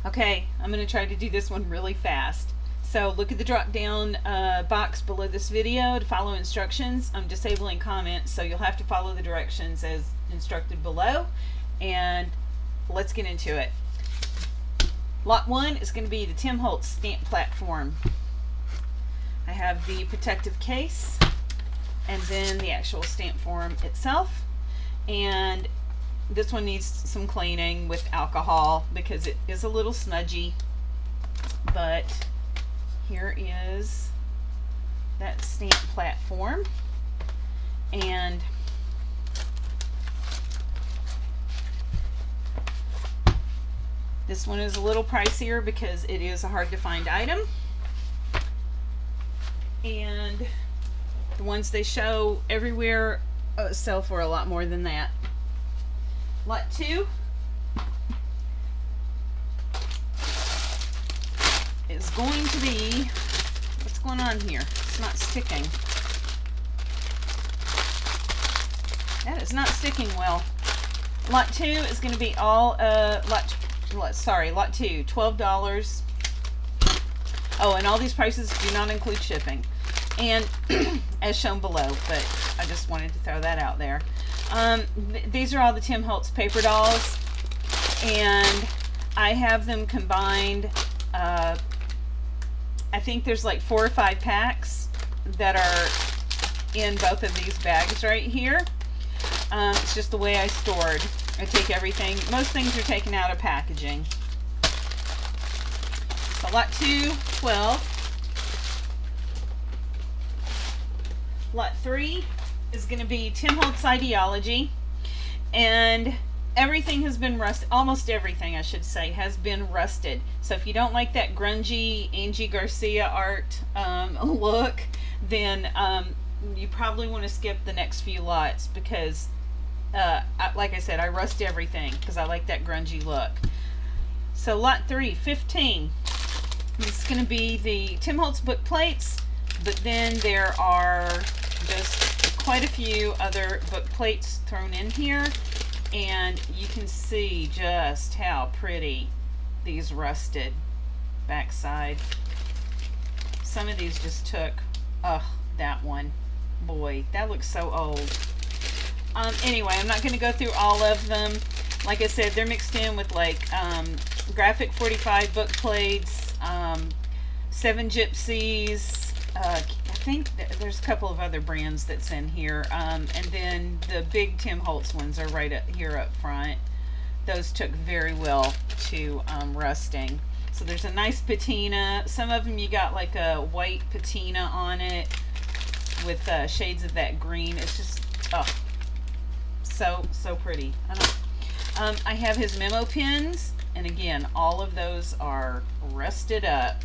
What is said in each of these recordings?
Okay, I'm going to try to do this one really fast. So look at the drop down box below this video to follow instructions. I'm disabling comments, so you'll have to follow the directions as instructed below. And let's get into it. Lot 1 is going to be the Tim Holtz stamp platform. I have the protective case and then the actual stamp form itself. And this one needs some cleaning with alcohol because it is a little smudgy. But here is that stamp platform. And this one is a little pricier because it is a hard to find item. And the ones they show everywhere sell for a lot more than that. Lot 2 is going to be, what's going on here? It's not sticking. That is not sticking well. Lot 2 is going to be all, lot 2, $12. Oh, and all these prices do not include shipping. And as shown below, but I just wanted to throw that out there. These are all the Tim Holtz paper dolls, and I have them combined. I think there's like 4 or 5 packs that are in both of these bags right here. It's just the way I stored. I take everything. Most things are taken out of packaging. So lot 2, 12. Lot 3 is going to be Tim Holtz Ideology, and everything has been rusted. Almost everything, I should say, has been rusted. So if you don't like that grungy Angie Garcia art look, then you probably want to skip the next few lots because, like I said, I rust everything because I like that grungy look. So lot 3, 15. This is going to be the Tim Holtz book plates, but then there are just quite a few other book plates thrown in here, and you can see just how pretty these rusted backside. Some of these just took, that one, boy, that looks so old. Anyway, I'm not going to go through all of them. Like I said, they're mixed in with like Graphic 45 book plates, 7 Gypsies, I think there's a couple of other brands that's in here, and then the big Tim Holtz ones are right up here up front. Those took very well to rusting. So there's a nice patina. Some of them you got like a white patina on it with shades of that green. It's just so pretty. I have his memo pins, and again, all of those are rusted up.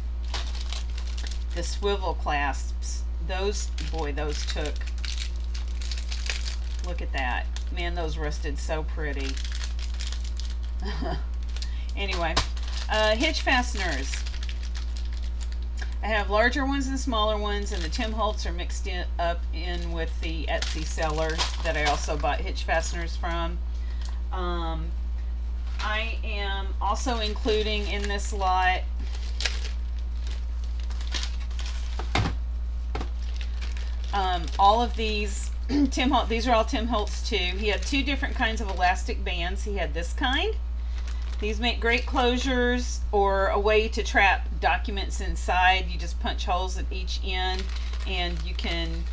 The swivel clasps, those took, look at that, man, those rusted so pretty. Anyway, hitch fasteners, I have larger ones and smaller ones, and the Tim Holtz are mixed up in with the Etsy seller that I also bought hitch fasteners from. I am also including in this lot all of these Tim Holtz. These are all Tim Holtz too. He had 2 different kinds of elastic bands. He had this kind. These make great closures or a way to trap documents inside. You just punch holes at each end and you can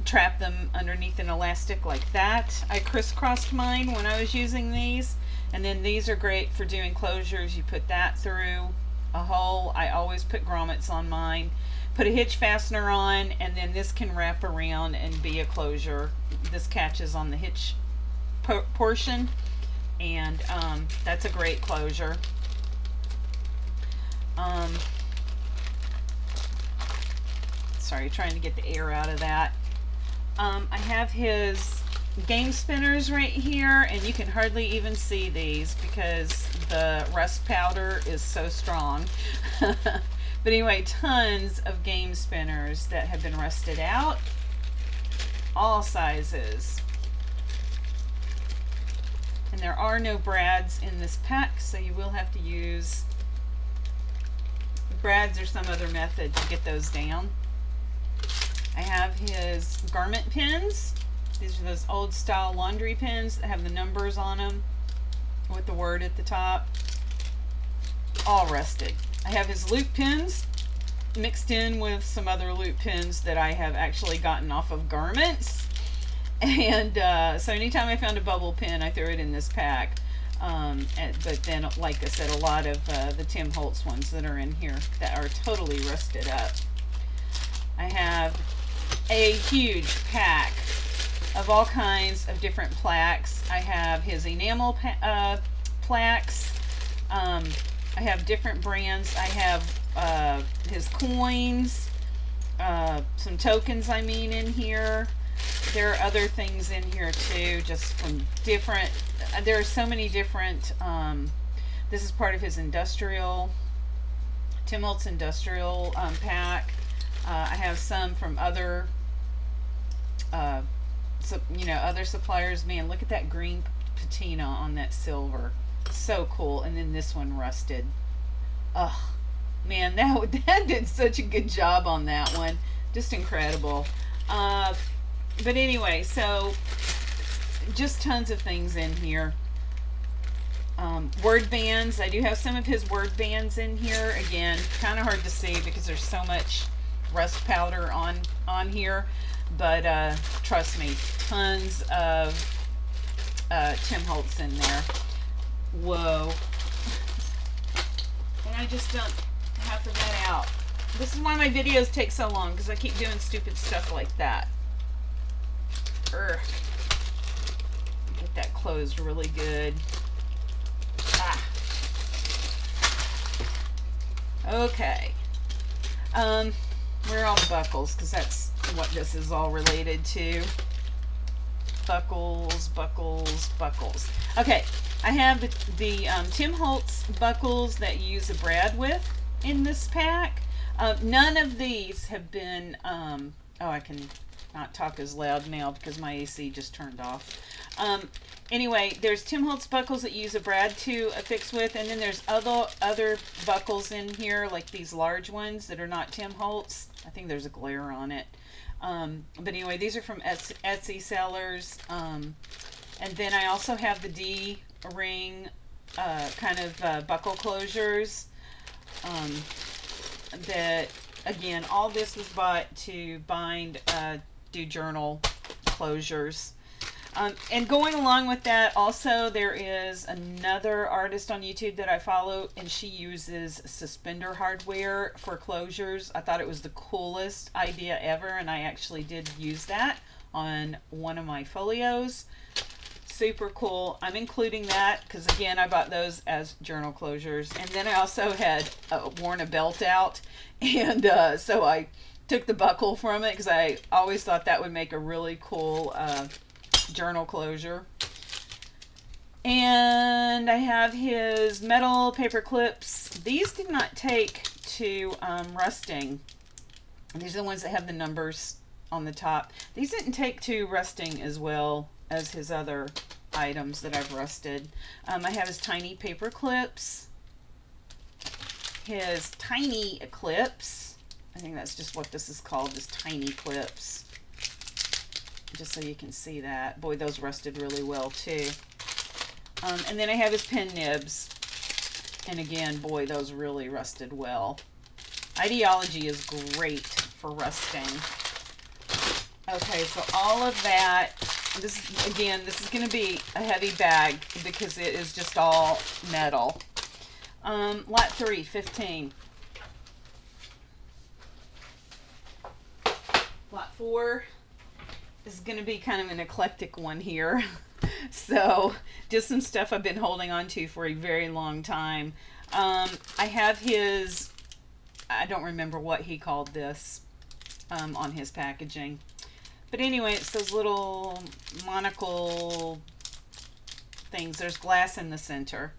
trap them underneath an elastic like that. I crisscrossed mine when I was using these. And then these are great for doing closures. You put that through a hole. I always put grommets on mine. Put a hitch fastener on, and then this can wrap around and be a closure. This catches on the hitch portion, and that's a great closure. Sorry, trying to get the air out of that. I have his game spinners right here, and you can hardly even see these because the rust powder is so strong. But anyway, tons of game spinners that have been rusted out, all sizes. And there are no brads in this pack, so you will have to use brads or some other method to get those down. I have his garment pins. These are those old style laundry pins that have the numbers on them with the word at the top. All rusted. I have his loop pins mixed in with some other loop pins that I have actually gotten off of garments. And so anytime I found a bubble pin, I threw it in this pack. But then, like I said, a lot of the Tim Holtz ones that are in here that are totally rusted up. I have a huge pack of all kinds of different plaques. I have his enamel plaques. I have different brands. I have his coins, some tokens in here. There are other things in here too, just from different, there are so many different, this is part of his industrial, Tim Holtz industrial pack. I have some from other, other suppliers. Man, look at that green patina on that silver. So cool. And then this one rusted. Ugh, man, that did such a good job on that one. Just incredible. But anyway, so just tons of things in here. Word bands. I do have some of his word bands in here. Again, kind of hard to see because there's so much rust powder on here. But trust me, tons of Tim Holtz in there. Whoa. And I just dumped half of that out. This is why my videos take so long, because I keep doing stupid stuff like that. Urgh. Get that closed really good. Ah. Okay. Where are all the buckles? Because that's what this is all related to. Buckles, buckles, buckles. Okay, I have the Tim Holtz buckles that you use a brad with in this pack. None of these have been, oh, I can not talk as loud now because my AC just turned off. Anyway, there's Tim Holtz buckles that you use a brad to affix with, and then there's other buckles in here, like these large ones that are not Tim Holtz. I think there's a glare on it. But anyway, these are from Etsy sellers. And then I also have the D-ring kind of buckle closures. That, again, all this was bought to bind, do journal closures. And going along with that, also there is another artist on YouTube that I follow, and she uses suspender hardware for closures. I thought it was the coolest idea ever, and I actually did use that on one of my folios. Super cool. I'm including that because, again, I bought those as journal closures. And then I also had worn a belt out, and so I took the buckle from it because I always thought that would make a really cool journal closure. And I have his metal paper clips. These did not take to rusting. These are the ones that have the numbers on the top. These didn't take to rusting as well as his other items that I've rusted. I have his tiny paper clips, his tiny clips. I think that's just what this is called, is tiny clips. Just so you can see that. Boy, those rusted really well too. And then I have his pen nibs. And again, boy, those really rusted well. Ideology is great for rusting. Okay, so all of that, this is going to be a heavy bag because it is just all metal. Lot 3, 15. Lot 4 is going to be kind of an eclectic one here. So just some stuff I've been holding on to for a very long time. I have his, I don't remember what he called this on his packaging. But anyway, it's those little monocle things. There's glass in the center.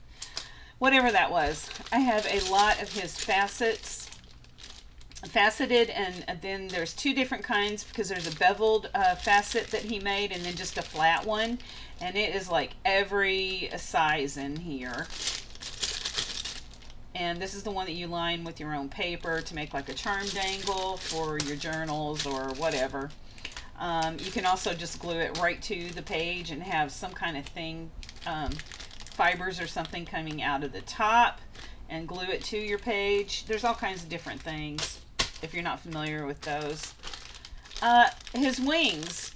Whatever that was. I have a lot of his facets. faceted, and then there's two different kinds, because there's a beveled facet that he made, and then just a flat one, and it is like every size in here. And this is the one that you line with your own paper to make like a charm dangle for your journals or whatever. You can also just glue it right to the page and have some kind of thing, fibers or something coming out of the top, and glue it to your page. There's all kinds of different things if you're not familiar with those. His wings.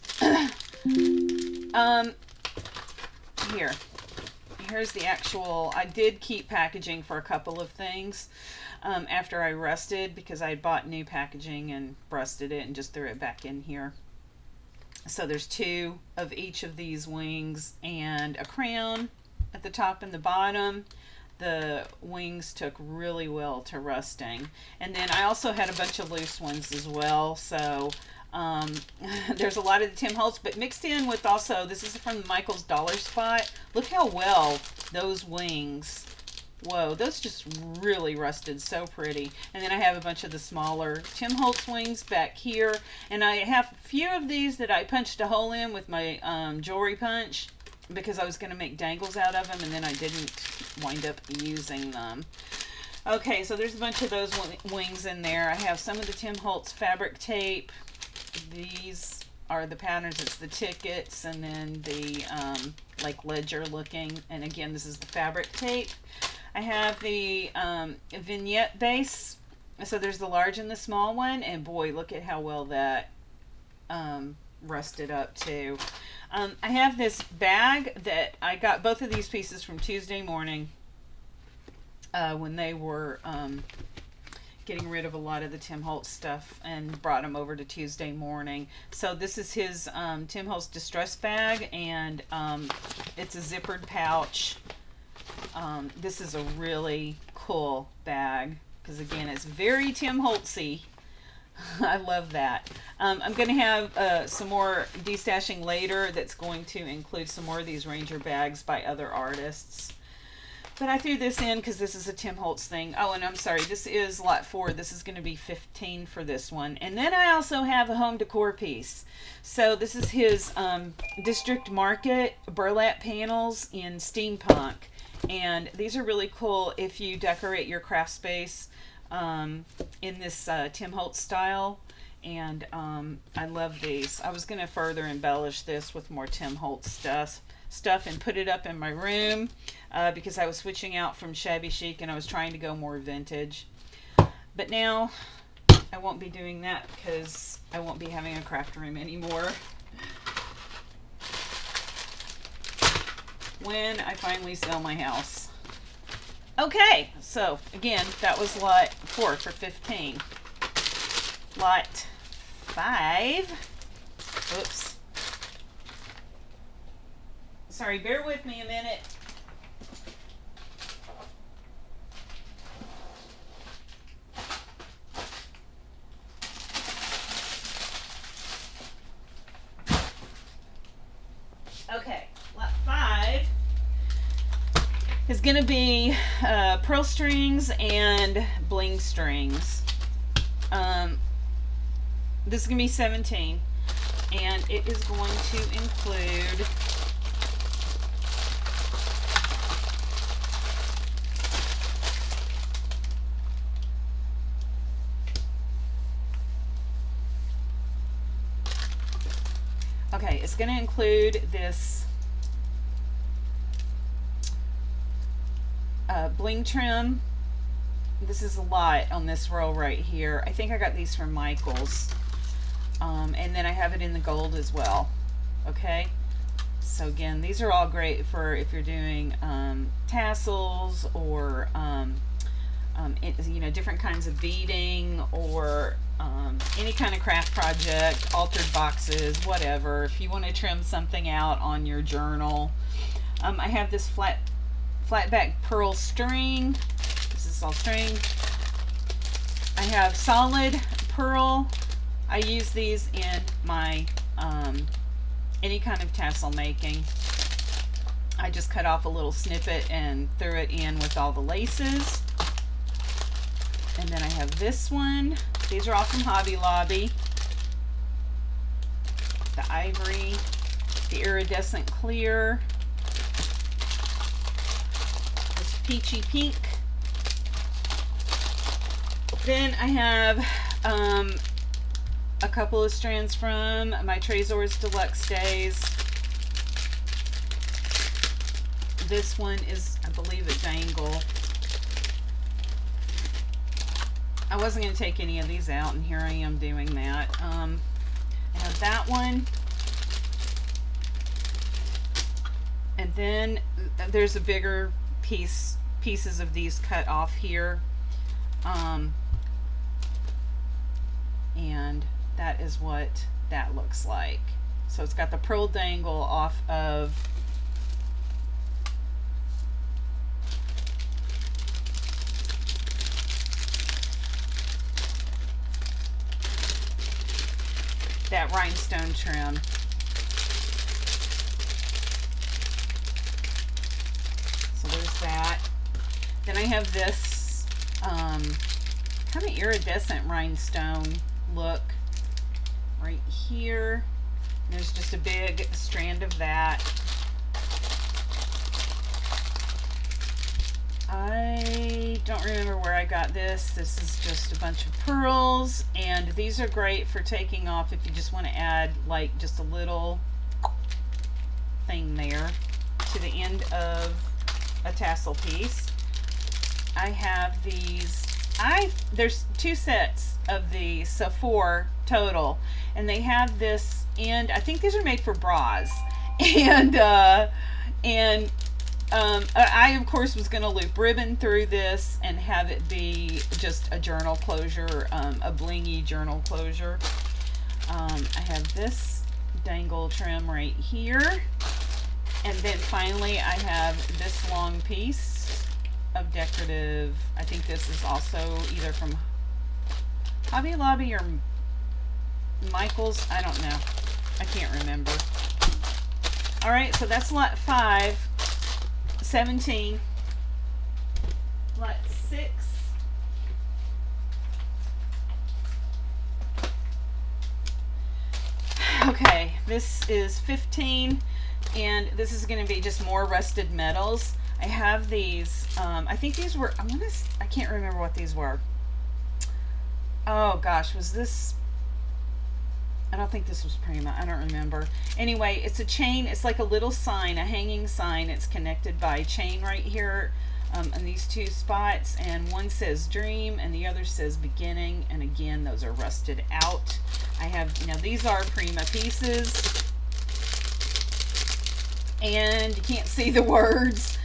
Here's the actual, I did keep packaging for a couple of things after I rusted, because I bought new packaging and rusted it and just threw it back in here. So there's two of each of these wings and a crown at the top and the bottom. The wings took really well to rusting. And then I also had a bunch of loose ones as well. So there's a lot of the Tim Holtz, but mixed in with also, this is from Michael's Dollar Spot. Look how well those wings, whoa, those just really rusted so pretty. And then I have a bunch of the smaller Tim Holtz wings back here, and I have a few of these that I punched a hole in with my jewelry punch, because I was going to make dangles out of them, and then I didn't wind up using them. Okay, so there's a bunch of those wings in there. I have some of the Tim Holtz fabric tape. These are the patterns. It's the tickets, and then the like ledger looking, and again this is the fabric tape. I have the vignette base, so there's the large and the small one, and boy, look at how well that rusted up too. I have this bag that I got both of these pieces from Tuesday Morning when they were getting rid of a lot of the Tim Holtz stuff, and brought them over to Tuesday Morning. So this is his Tim Holtz distress bag, and it's a zippered pouch. This is a really cool bag, because again, it's very Tim Holtzy. I love that. I'm going to have some more destashing later that's going to include some more of these Ranger bags by other artists. But I threw this in because this is a Tim Holtz thing. Oh, and I'm sorry, this is lot 4. This is going to be 15 for this one. And then I also have a home decor piece. So this is his District Market burlap panels in steampunk. And these are really cool if you decorate your craft space in this Tim Holtz style. And I love these. I was going to further embellish this with more Tim Holtz stuff and put it up in my room because I was switching out from shabby chic and I was trying to go more vintage. But now I won't be doing that because I won't be having a craft room anymore. When I finally sell my house. Okay, so again, that was lot 4 for 15. Lot 5. Oops. Sorry, bear with me a minute. Okay, lot 5 is going to be pearl strings and bling strings. This is going to be 17, and it is going to include it's going to include this bling trim. This is a lot on this row right here. I think I got these from Michael's. And then I have it in the gold as well. Okay, so again, these are all great for if you're doing tassels or you know, different kinds of beading or any kind of craft project, altered boxes, whatever. If you want to trim something out on your journal. I have this flat back pearl string. This is all string. I have solid pearl. I use these in my any kind of tassel making. I just cut off a little snippet and threw it in with all the laces. And then I have this one. These are all from Hobby Lobby. The ivory, the iridescent clear, this peachy pink. Then I have a couple of strands from my Trésors Deluxe Days. This one is, I believe, a dangle. I wasn't going to take any of these out, and here I am doing that. I have that one. And then there's a bigger pieces of these cut off here. And that is what that looks like. So it's got the pearl dangle off of that rhinestone trim. So there's that. Then I have this kind of iridescent rhinestone look right here. There's just a big strand of that. I don't remember where I got this. This is just a bunch of pearls, and these are great for taking off if you just want to add like just a little thing there to the end of a tassel piece. I have these, there's 2 sets of the Sephora total, and they have this end. I think these are made for bras, and I of course was going to loop ribbon through this and have it be just a journal closure, a blingy journal closure. I have this dangle trim right here, and then finally I have this long piece of decorative. I think this is also either from Hobby Lobby or Michael's. I don't know. I can't remember. All right, so that's lot 5, 17. Lot 6. Okay, this is 15, and this is going to be just more rusted metals. I have these, I think these were, I can't remember what these were. Oh gosh, was this, I don't think this was Prima, I don't remember. Anyway, it's a chain, it's like a little sign, a hanging sign. It's connected by a chain right here on these 2 spots, and one says dream and the other says beginning, and again, those are rusted out. I have, now these are Prima pieces, and you can't see the words.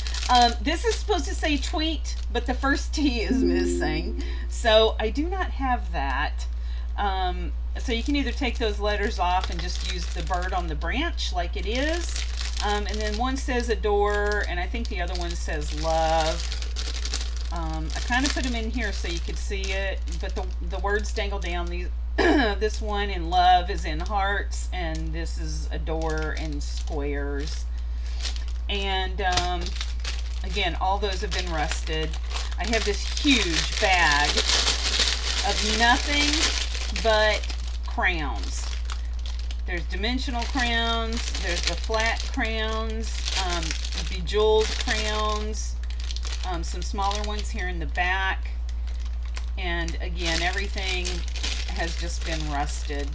This is supposed to say tweet, but the first T is missing, so I do not have that. So you can either take those letters off and just use the bird on the branch like it is, and then one says adore, and I think the other one says love. I kind of put them in here so you could see it, but the words dangle down. These this one in love is in hearts, and this is adore in squares. And again, all those have been rusted. I have this huge bag of nothing but crowns. There's dimensional crowns, there's the flat crowns, bejeweled crowns, some smaller ones here in the back, and again, everything has just been rusted.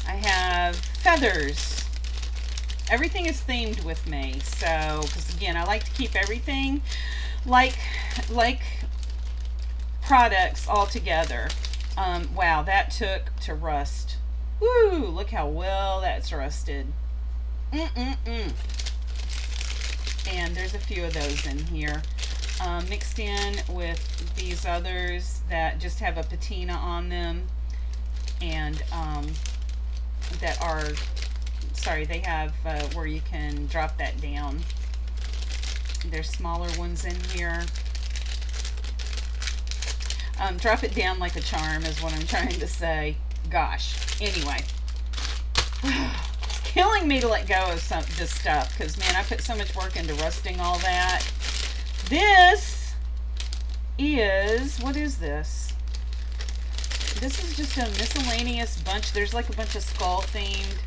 I have feathers. Everything is themed with me, so, because again, I like to keep everything like products all together. Wow, that took to rust. Woo, look how well that's rusted. And there's a few of those in here, mixed in with these others that just have a patina on them, and that are, sorry, they have where you can drop that down. There's smaller ones in here. Drop it down like a charm is what I'm trying to say. Gosh, anyway. killing me to let go of this stuff, because man, I put so much work into rusting all that. This is, what is this? This is just a miscellaneous bunch. There's like a bunch of skull themed.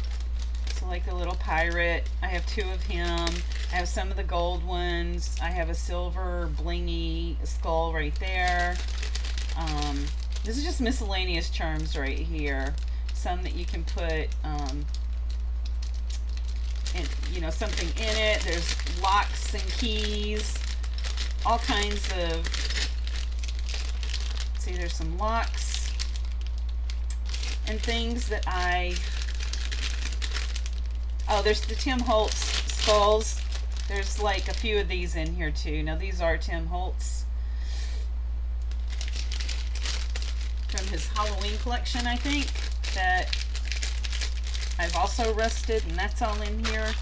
So like a little pirate. I have 2 of him. I have some of the gold ones. I have a silver blingy skull right there. This is just miscellaneous charms right here. Some that you can put, something in it. There's locks and keys. All kinds of, see, there's some locks and things that there's the Tim Holtz skulls. There's like a few of these in here too. Now these are Tim Holtz from his Halloween collection, I think, that I've also rusted, and that's all in here.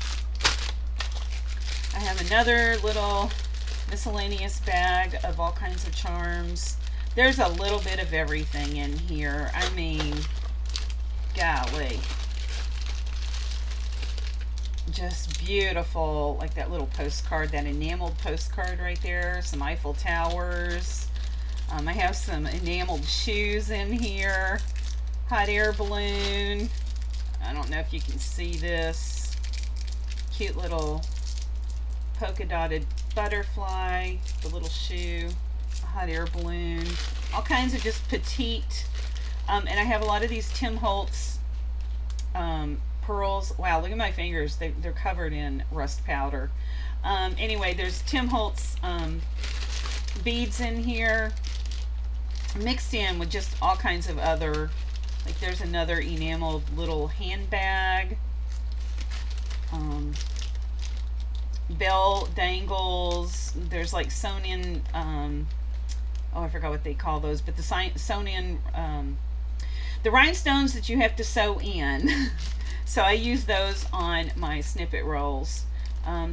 I have another little miscellaneous bag of all kinds of charms. There's a little bit of everything in here. I mean, golly. Just beautiful, like that little postcard, that enameled postcard right there. Some Eiffel Towers. I have some enameled shoes in here. Hot air balloon. I don't know if you can see this. Cute little polka dotted butterfly. The little shoe. A hot air balloon. All kinds of just petite. And I have a lot of these Tim Holtz pearls. Wow, look at my fingers. They're covered in rust powder. Anyway, there's Tim Holtz beads in here, mixed in with just all kinds of other, like there's another enameled little handbag, bell dangles. There's like sewn in, I forgot what they call those, but the sewn in, the rhinestones that you have to sew in. So I use those on my snippet rolls.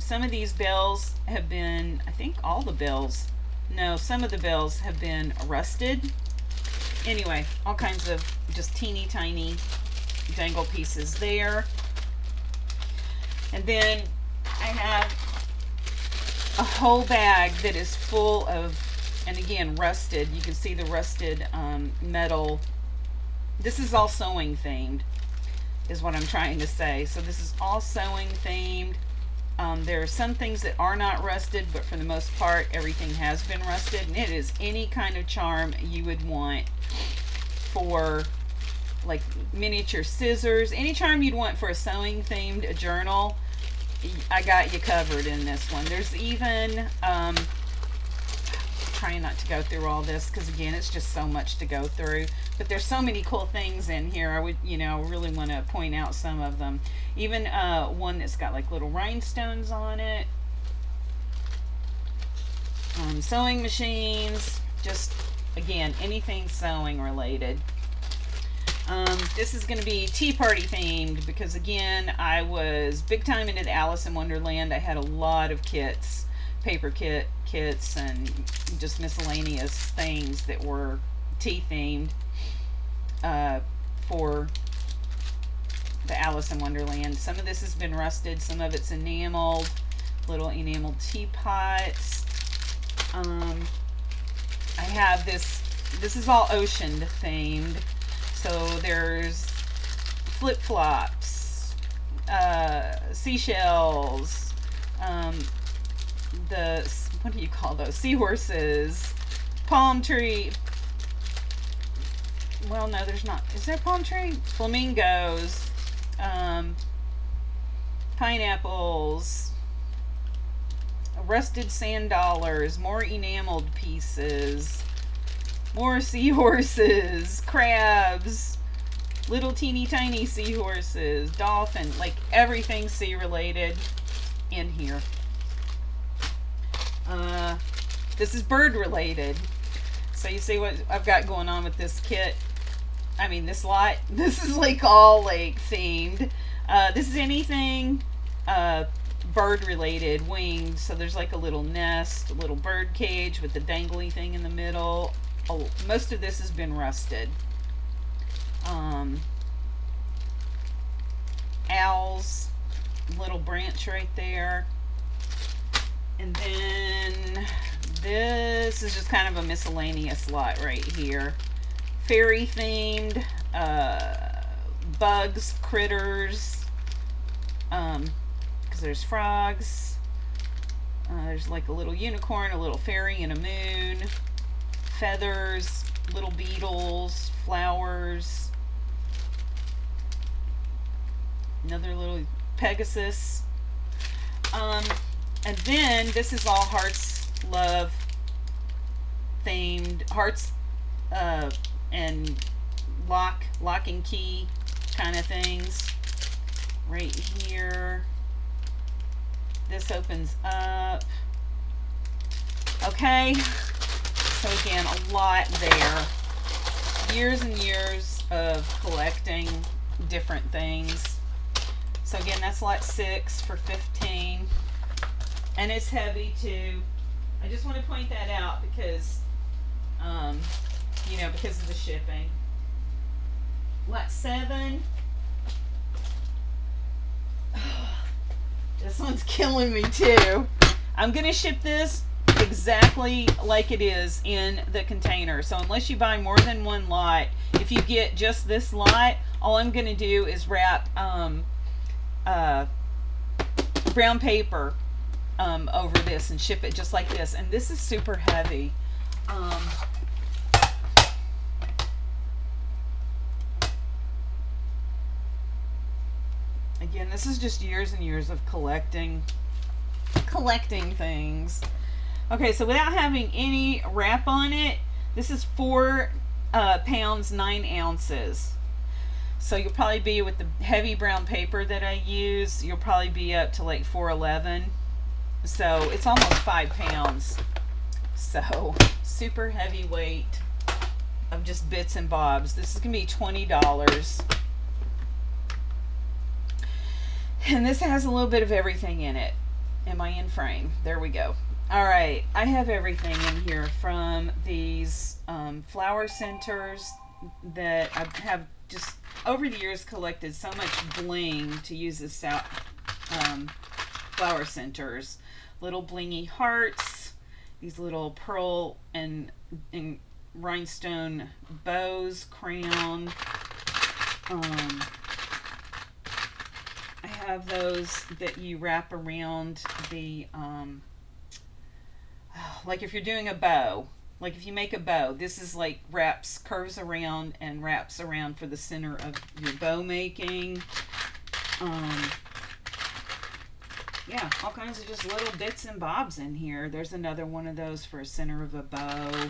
Some of these bells have been, I think all the bells, no, some of the bells have been rusted. Anyway, all kinds of just teeny tiny dangle pieces there. And then I have a whole bag that is full of, and again, rusted. You can see the rusted metal. This is all sewing themed, is what I'm trying to say. So this is all sewing themed. There are some things that are not rusted, but for the most part, everything has been rusted. And it is any kind of charm you would want for like miniature scissors. Any charm you'd want for a sewing themed journal, I got you covered in this one. There's even, trying not to go through all this because again it's just so much to go through, but there's so many cool things in here. I would really want to point out some of them. Even one that's got like little rhinestones on it, sewing machines, just again anything sewing related. This is going to be tea party themed because again I was big time into the Alice in Wonderland. I had a lot of kits, paper kits and just miscellaneous things that were tea themed for the Alice in Wonderland. Some of this has been rusted, some of it's enameled, little enameled teapots. I have this is all ocean themed. So there's flip-flops, seashells, what do you call those? Seahorses, palm tree. Well, no, there's not. Is there a palm tree? Flamingos, pineapples, rusted sand dollars, more enameled pieces, more seahorses, crabs, little teeny tiny seahorses, dolphin, like everything sea related in here. This is bird related. So you see what I've got going on with this kit. I mean this lot. This is like all like themed. This is anything bird related, winged. So there's like a little nest, a little bird cage with the dangly thing in the middle. Oh, most of this has been rusted. Owls, beetles, little branch right there. And then this is just kind of a miscellaneous lot right here. Fairy themed, bugs, critters, because there's frogs. There's like a little unicorn, a little fairy, and a moon. Feathers, little beetles, flowers. Another little Pegasus. And then this is all hearts, love themed, hearts, and lock and key kind of things. Right here. This opens up. Okay. So again, a lot there. Years and years of collecting different things. So again, that's lot 6 for $15. And it's heavy too. I just want to point that out because, because of the shipping. Lot 7. This one's killing me too. I'm going to ship this exactly like it is in the container. So unless you buy more than one lot, if you get just this lot, all I'm going to do is wrap brown paper over this and ship it just like this. And this is super heavy. Again, this is just years and years of collecting things. Okay, so without having any wrap on it, this is 4 pounds 9 ounces. So you'll probably be, with the heavy brown paper that I use, you'll probably be up to like 411. So it's almost 5 pounds. So super heavy weight of just bits and bobs. This is gonna be $20. And this has a little bit of everything in it. Am I in frame? There we go. All right, I have everything in here from these flower centers that I have just over the years collected so much bling to use as flower centers. Little blingy hearts, these little pearl and rhinestone bows, crown. I have those that you wrap around the, like if you're doing a bow, like if you make a bow, this is like curves around and wraps around for the center of your bow making. Yeah, all kinds of just little bits and bobs in here. There's another one of those for a center of a bow.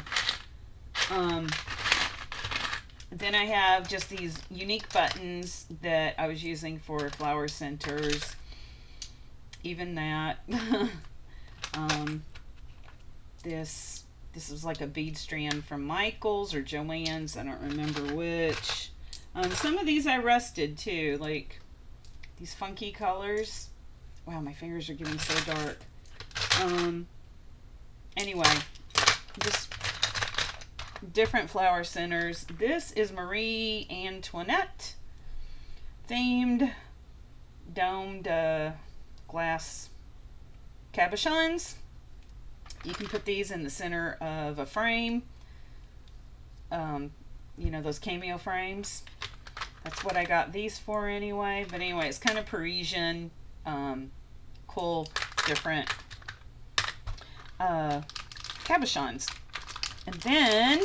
Then I have just these unique buttons that I was using for flower centers. Even that. This was like a bead strand from Michael's or Joann's. I don't remember which. Some of these I rusted too, like these funky colors. Wow, my fingers are getting so dark. Anyway, just different flower centers. This is Marie Antoinette themed domed glass cabochons. You can put these in the center of a frame. Those cameo frames. That's what I got these for anyway. But anyway, it's kind of Parisian, cool, different cabochons. And then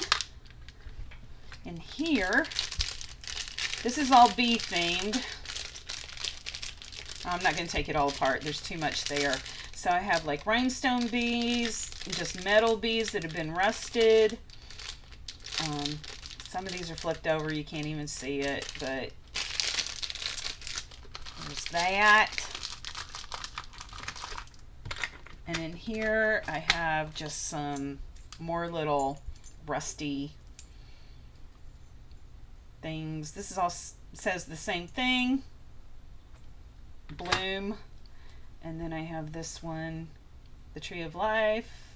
in here, this is all bee themed. I'm not going to take it all apart. There's too much there. So I have like rhinestone bees, just metal bees that have been rusted. Some of these are flipped over. You can't even see it, but there's that. And in here I have just some more little rusty things. This is all says the same thing. Bloom. And then I have this one, the Tree of Life.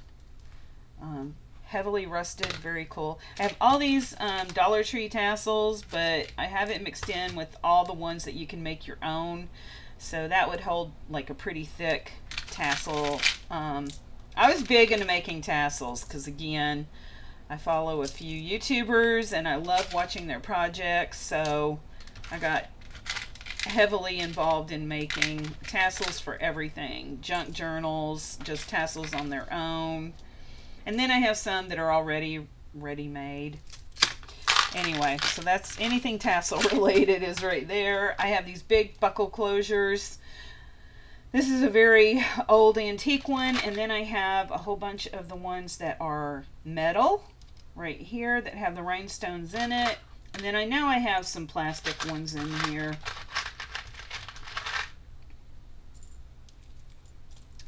Heavily rusted, very cool. I have all these Dollar Tree tassels, but I have it mixed in with all the ones that you can make your own. So that would hold like a pretty thick tassel. I was big into making tassels because, again, I follow a few YouTubers and I love watching their projects. So I got heavily involved in making tassels for everything. Junk journals, just tassels on their own. And then I have some that are already ready-made. Anyway, so that's anything tassel related is right there. I have these big buckle closures. This is a very old antique one. And then I have a whole bunch of the ones that are metal right here that have the rhinestones in it. And then I know I have some plastic ones in here.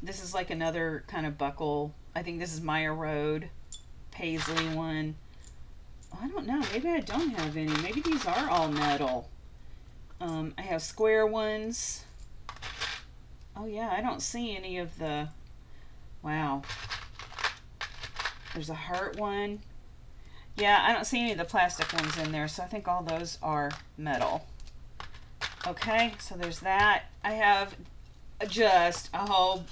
This is like another kind of buckle. I think this is Meyer Road Paisley one. I don't know. Maybe I don't have any. Maybe these are all metal. I have square ones. Oh yeah, I don't see any of the... Wow. There's a heart one. Yeah, I don't see any of the plastic ones in there, so I think all those are metal. Okay, so there's that. I have just a whole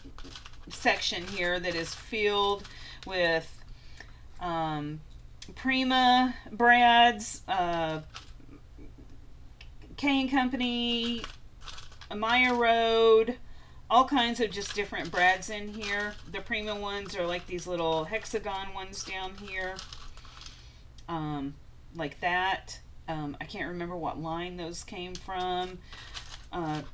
section here that is filled with Prima, Brad's, K & Company, Meyer Road, all kinds of just different Brads in here. The Prima ones are like these little hexagon ones down here, like that. I can't remember what line those came from.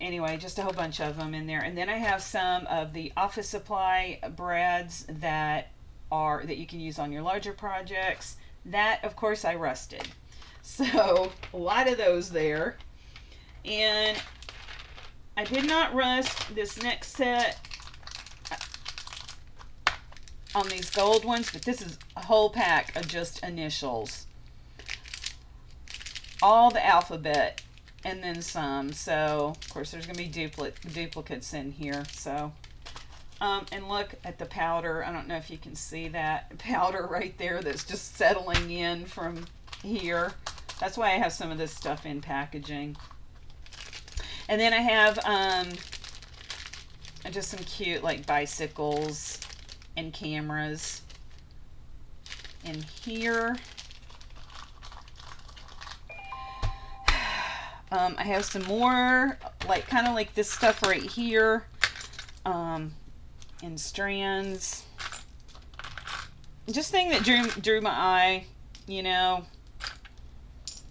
Anyway, just a whole bunch of them in there. And then I have some of the office supply Brads that you can use on your larger projects. That, of course, I rusted. So, a lot of those there. And I did not rust this next set on these gold ones, but this is a whole pack of just initials. All the alphabet and then some. So, of course, there's going to be duplicates in here. So, and look at the powder. I don't know if you can see that powder right there that's just settling in from here. That's why I have some of this stuff in packaging. And then I have just some cute like bicycles and cameras in here. I have some more like kind of like this stuff right here in strands. Just thing that drew my eye, you know.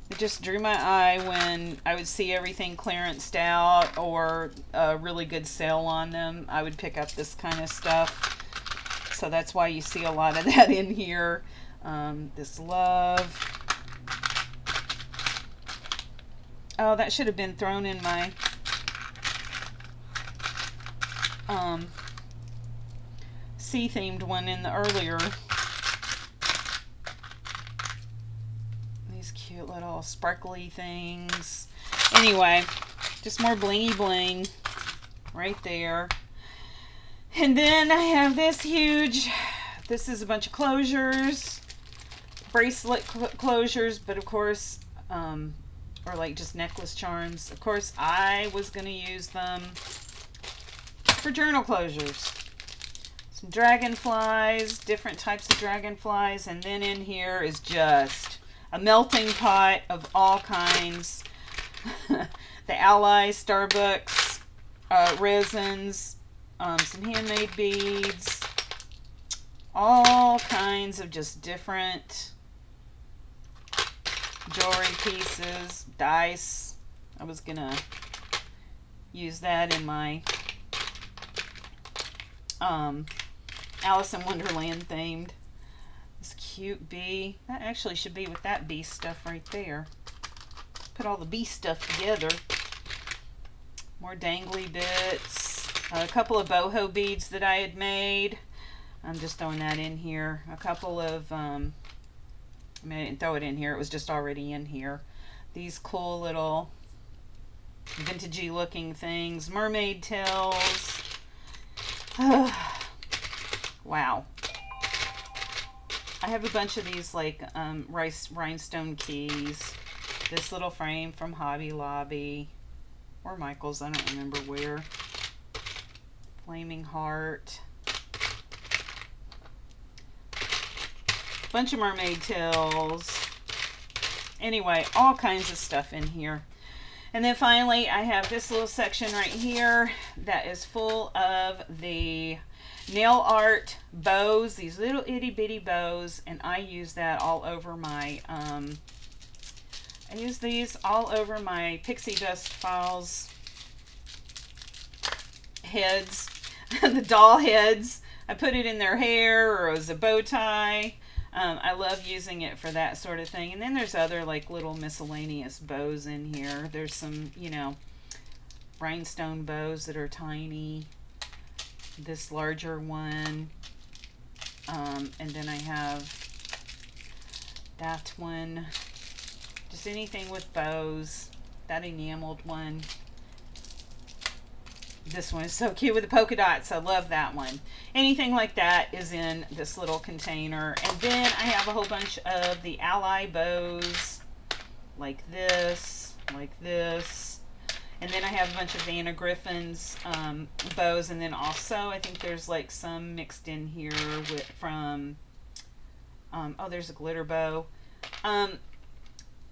It just drew my eye when I would see everything clearanced out or a really good sale on them. I would pick up this kind of stuff. So that's why you see a lot of that in here. This love. Oh, that should have been thrown in my sea-themed one in the earlier. These cute little sparkly things. Anyway, just more blingy bling right there. And then I have this huge, this is a bunch of closures, bracelet closures, but of course, or like just necklace charms. Of course, I was going to use them for journal closures. Some dragonflies, different types of dragonflies, and then in here is just a melting pot of all kinds. The Ally, Starbucks, resins, some handmade beads, all kinds of just different jewelry pieces, dice. I was gonna use that in my Alice in Wonderland themed. This cute bee. That actually should be with that bee stuff right there. Put all the bee stuff together. More dangly bits. A couple of boho beads that I had made. I'm just throwing that in here. A couple of, I didn't throw it in here. It was just already in here. These cool little vintagey looking things. Mermaid tails. Wow. I have a bunch of these like rhinestone keys. This little frame from Hobby Lobby. or Michael's, I don't remember where. Flaming Heart. Bunch of mermaid tails. Anyway, all kinds of stuff in here. And then finally, I have this little section right here that is full of the nail art bows, these little itty bitty bows, and I use that all over my, I use these all over my Pixie Dust Files heads, the doll heads. I put it in their hair or as a bow tie. I love using it for that sort of thing. And then there's other like little miscellaneous bows in here. There's some, you know, rhinestone bows that are tiny. This larger one. And then I have that one. Just anything with bows. That enameled one. This one is so cute with the polka dots. I love that one. Anything like that is in this little container. And then I have a whole bunch of the Ally bows, like this, and then I have a bunch of Anna Griffin's bows. And then also I think there's like some mixed in here with from oh, there's a glitter bow from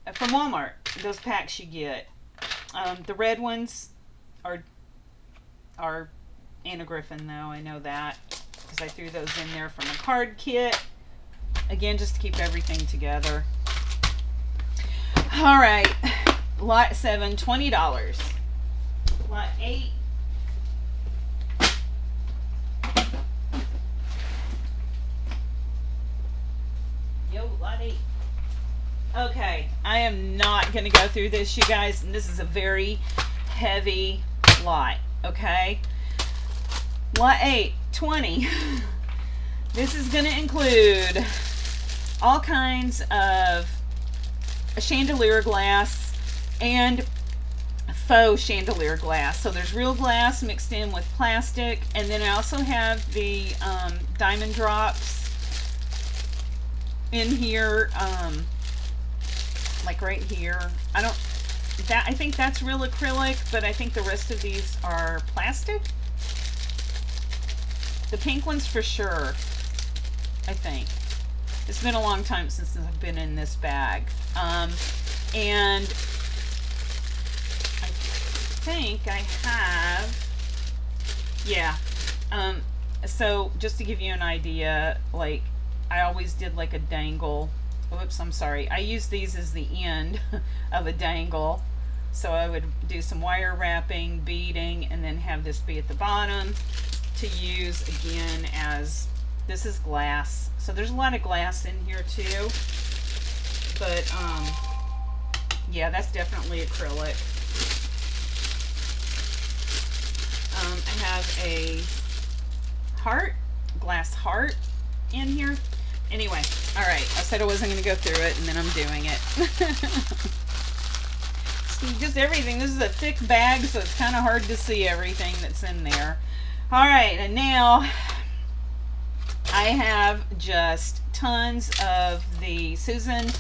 Walmart. Those packs you get, the red ones are Anna Griffin, though. I know that because I threw those in there from a card kit. Again, just to keep everything together. All right. Lot 7, $20. Lot 8. Yo, lot 8. Okay, I am not going to go through this, you guys. And this is a very heavy lot. Okay, lot 8, 20. This is going to include all kinds of chandelier glass and faux chandelier glass. So there's real glass mixed in with plastic, and then I also have the diamond drops in here, like right here. I think that's real acrylic, but I think the rest of these are plastic. The pink ones for sure, I think. It's been a long time since I've been in this bag. And I think I have, yeah. So just to give you an idea, like I always did like a dangle. Whoops, I'm sorry. I use these as the end of a dangle. So I would do some wire wrapping, beading, and then have this be at the bottom to use again as, this is glass. So there's a lot of glass in here too. But yeah, that's definitely acrylic. I have a heart, glass heart in here. Anyway, all right, I said I wasn't going to go through it, and then I'm doing it. Just everything. This is a thick bag, so it's kind of hard to see everything that's in there. All right, and now I have just tons of the Susan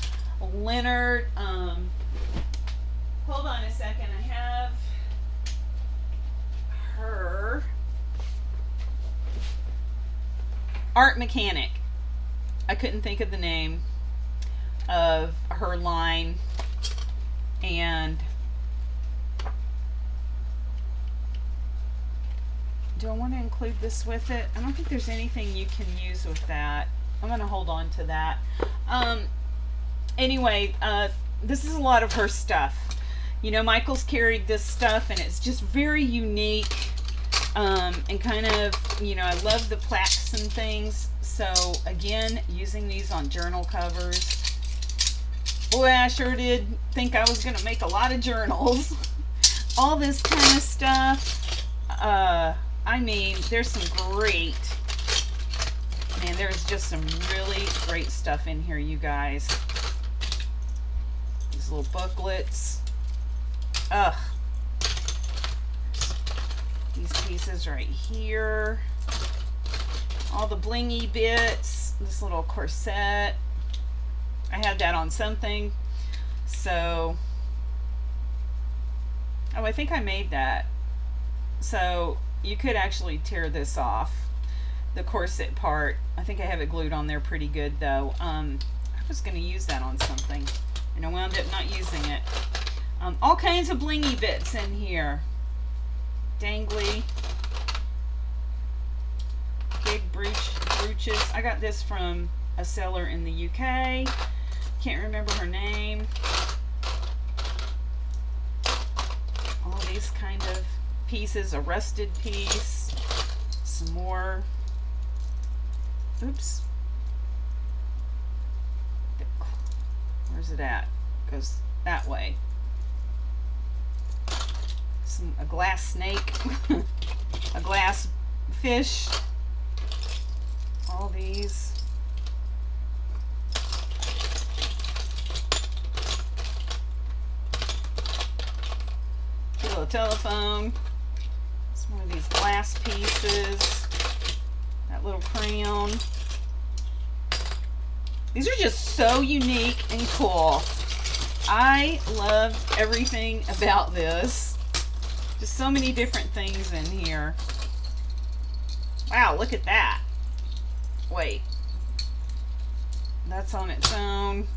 Leonard. Hold on a second. I have her Art Mechanic. I couldn't think of the name of her line, and do I want to include this with it? I don't think there's anything you can use with that. I'm going to hold on to that. Anyway, this is a lot of her stuff. You know, Michael's carried this stuff, and it's just very unique. And kind of, you know, I love the plaques and things. So again, using these on journal covers. Boy, I sure did think I was going to make a lot of journals. All this kind of stuff. I mean, there's some great, man, there's just some really great stuff in here, you guys. These little booklets. Ugh. These pieces right here. All the blingy bits. This little corset. I had that on something. So, Oh, I think I made that. So you could actually tear this off, the corset part. I think I have it glued on there pretty good though. I was going to use that on something and I wound up not using it. All kinds of blingy bits in here. Dangly. Big brooches. I got this from a seller in the UK. Can't remember her name. All these kind of pieces. A rusted piece. Some more. Oops. Where's it at? Goes that way. A glass snake. A glass fish. All these. Little telephone. It's one of these glass pieces. That little crayon. These are just so unique and cool. I love everything about this. Just so many different things in here. Wow, look at that. Wait. That's on its own.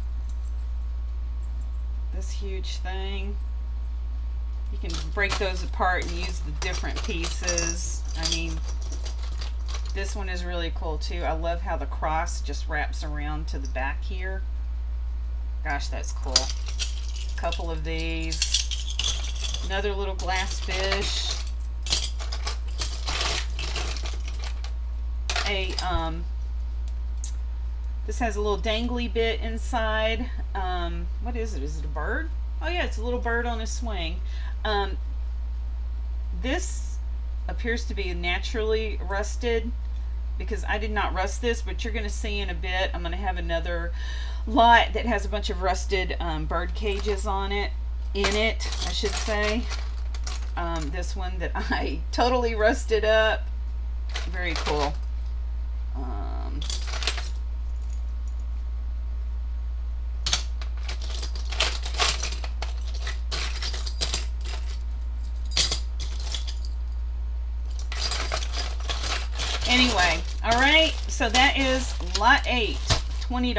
This huge thing. You can break those apart and use the different pieces. I mean, this one is really cool too. I love how the cross just wraps around to the back here. Gosh, that's cool. A couple of these. Another little glass fish. This has a little dangly bit inside. What is it? Is it a bird? Oh yeah, it's a little bird on a swing. This appears to be naturally rusted because I did not rust this, but you're going to see in a bit. I'm going to have another lot that has a bunch of rusted bird cages on it. In it, I should say. This one that I totally rusted up. Very cool. Anyway, all right, so that is lot 8, $20.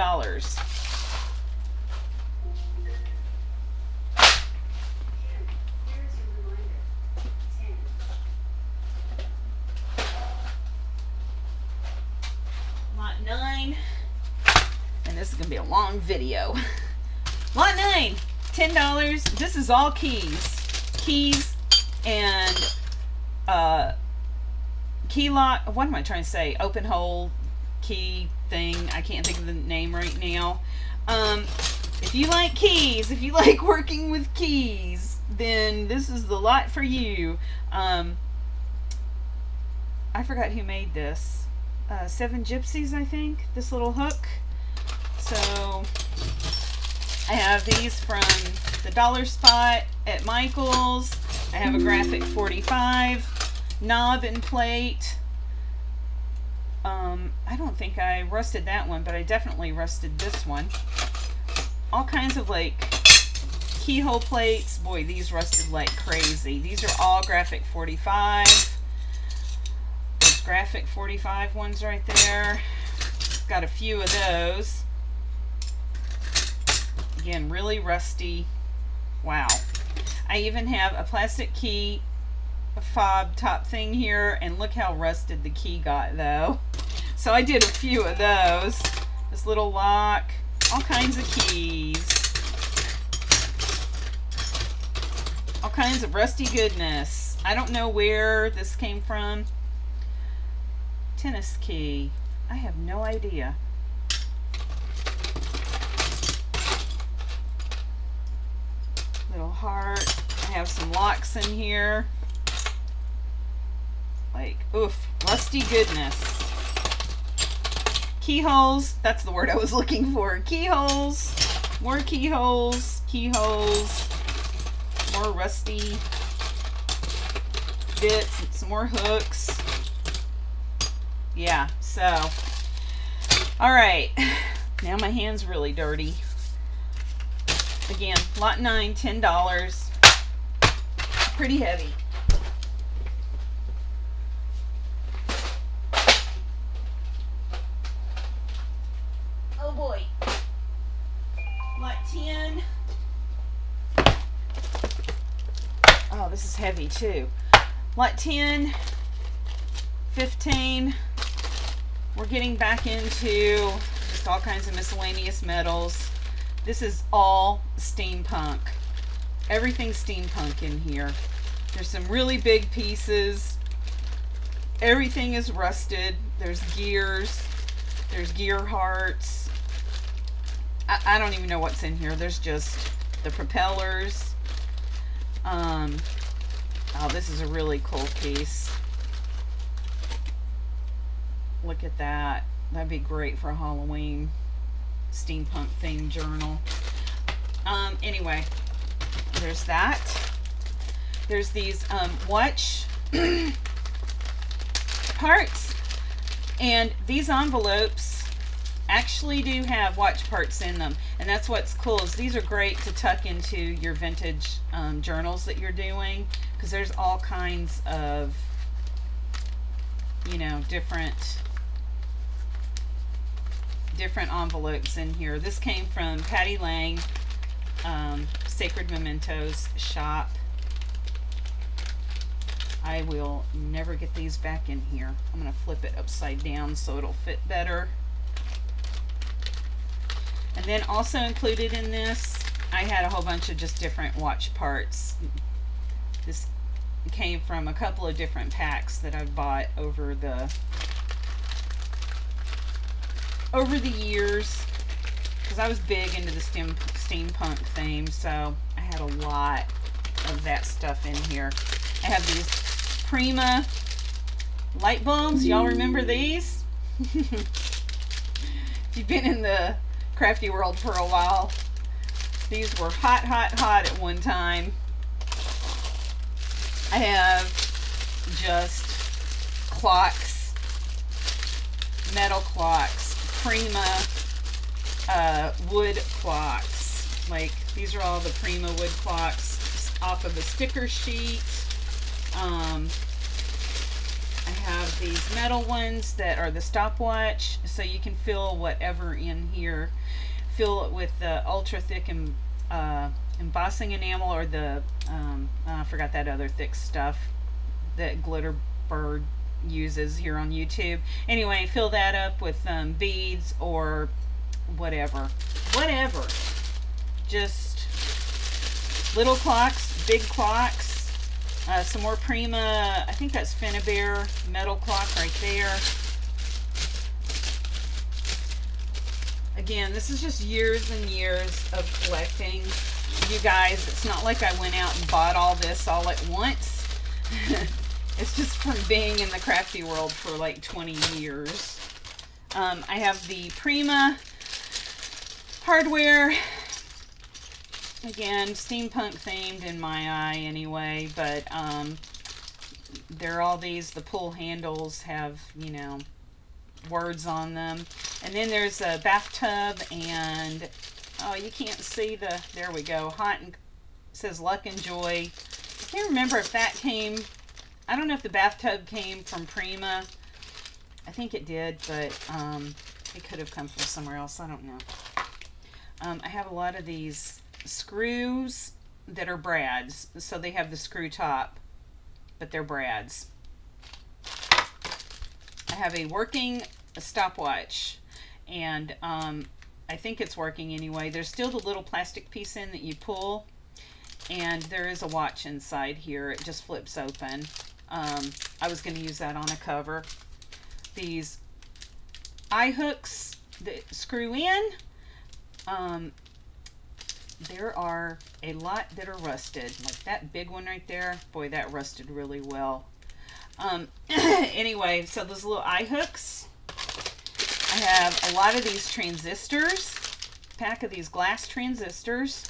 Lot 9, and this is gonna be a long video. Lot 9, $10. This is all keys and key lock. What am I trying to say? Open hole key thing. I can't think of the name right now. If you like keys, if you like working with keys, then this is the lot for you. I forgot who made this. Seven Gypsies, I think. This little hook. So I have these from the dollar spot at Michael's. I have a graphic 45 knob and plate. I don't think I rusted that one, but I definitely rusted this one. All kinds of like keyhole plates. Boy, these rusted like crazy. These are all graphic 45. There's graphic 45 ones right there. Got a few of those. Again, really rusty. Wow. I even have a plastic key fob top thing here, and look how rusted the key got though. So I did a few of those. This little lock, all kinds of keys, all kinds of rusty goodness. I don't know where this came from. Tennis key, I have no idea. Little heart. I have some locks in here. Like, oof, rusty goodness. Keyholes, that's the word I was looking for. Keyholes, more keyholes, more rusty bits, and some more hooks. Yeah, so, all right, now my hand's really dirty. Again, lot 9, $10. pretty heavy. Oh boy. Lot 10. Oh, this is heavy too. Lot 10, 15. We're getting back into just all kinds of miscellaneous metals. This is all steampunk. Everything's steampunk in here. There's some really big pieces. Everything is rusted. There's gears. There's gear hearts. I don't even know what's in here. There's just the propellers. Oh, this is a really cool piece. Look at that. That'd be great for a Halloween steampunk themed journal. Anyway, there's that. There's these watch parts, and these envelopes actually do have watch parts in them, and that's what's cool. Is these are great to tuck into your vintage journals that you're doing, because there's all kinds of, you know, different envelopes in here. This came from Patty Lang, Sacred Mementos shop. I will never get these back in here. I'm going to flip it upside down so it'll fit better. And then also included in this, I had a whole bunch of just different watch parts. This came from a couple of different packs that I've bought over the years, because I was big into the steampunk theme, so I had a lot of that stuff in here. I have these Prima light bulbs. Y'all remember these? If you've been in the crafty world for a while, these were hot at one time. I have just clocks, metal clocks, Prima wood clocks. Like, these are all the Prima wood clocks off of a sticker sheet. I have these metal ones that are the stopwatch, so you can fill whatever in here. Fill it with the ultra thick embossing enamel, or the I forgot that other thick stuff that Glitter Bird uses here on YouTube. Anyway, fill that up with beads or whatever. Just little clocks, big clocks. Some more Prima, I think that's Finnebear metal clock right there. Again, this is just years and years of collecting. You guys, it's not like I went out and bought all this all at once. It's just from being in the crafty world for like 20 years. I have the Prima hardware. Again, steampunk themed in my eye anyway, but there are all these, the pull handles have, you know, words on them. And then there's a bathtub, and oh, you can't see the, there we go, hot, and says luck and joy. I can't remember if that came, I don't know if the bathtub came from Prima. I think it did, but it could have come from somewhere else. I don't know. I have a lot of these screws that are brads, so they have the screw top, but they're brads. I have a working stopwatch, and I think it's working anyway. There's still the little plastic piece in that you pull, and there is a watch inside here. It just flips open. I was going to use that on a cover. These eye hooks that screw in, there are a lot that are rusted. Like that big one right there, boy, that rusted really well. Anyway, so those little eye hooks. I have a lot of these transistors, pack of these glass transistors.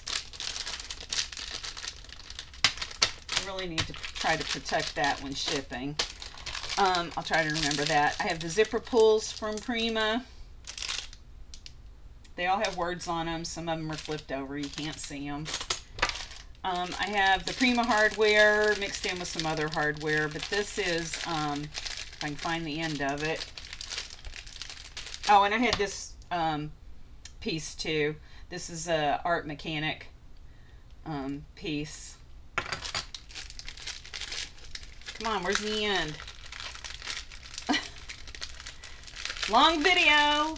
I really need to try to protect that when shipping. I'll try to remember that. I have the zipper pulls from Prima. They all have words on them. Some of them are flipped over. You can't see them. I have the Prima hardware mixed in with some other hardware, but this is, if I can find the end of it. Oh, and I had this piece too. This is a Art Mechanic piece. Come on, where's the end? Long video.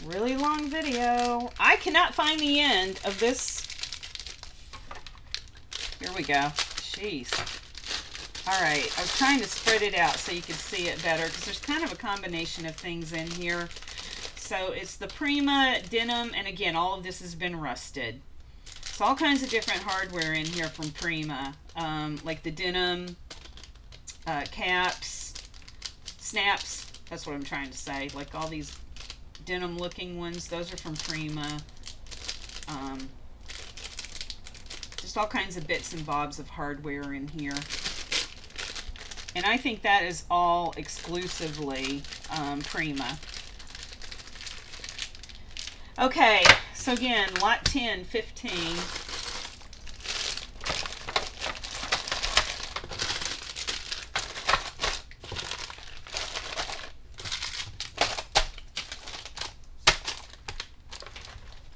Really long video. I cannot find the end of this. Here we go. Jeez. Alright, I was trying to spread it out so you could see it better because there's kind of a combination of things in here. So it's the Prima denim, and again, all of this has been rusted. So all kinds of different hardware in here from Prima, like the denim caps, snaps. That's what I'm trying to say. Like all these denim looking ones, those are from Prima. Just all kinds of bits and bobs of hardware in here. And I think that is all exclusively Prima. Okay, so again, lot 10, 15.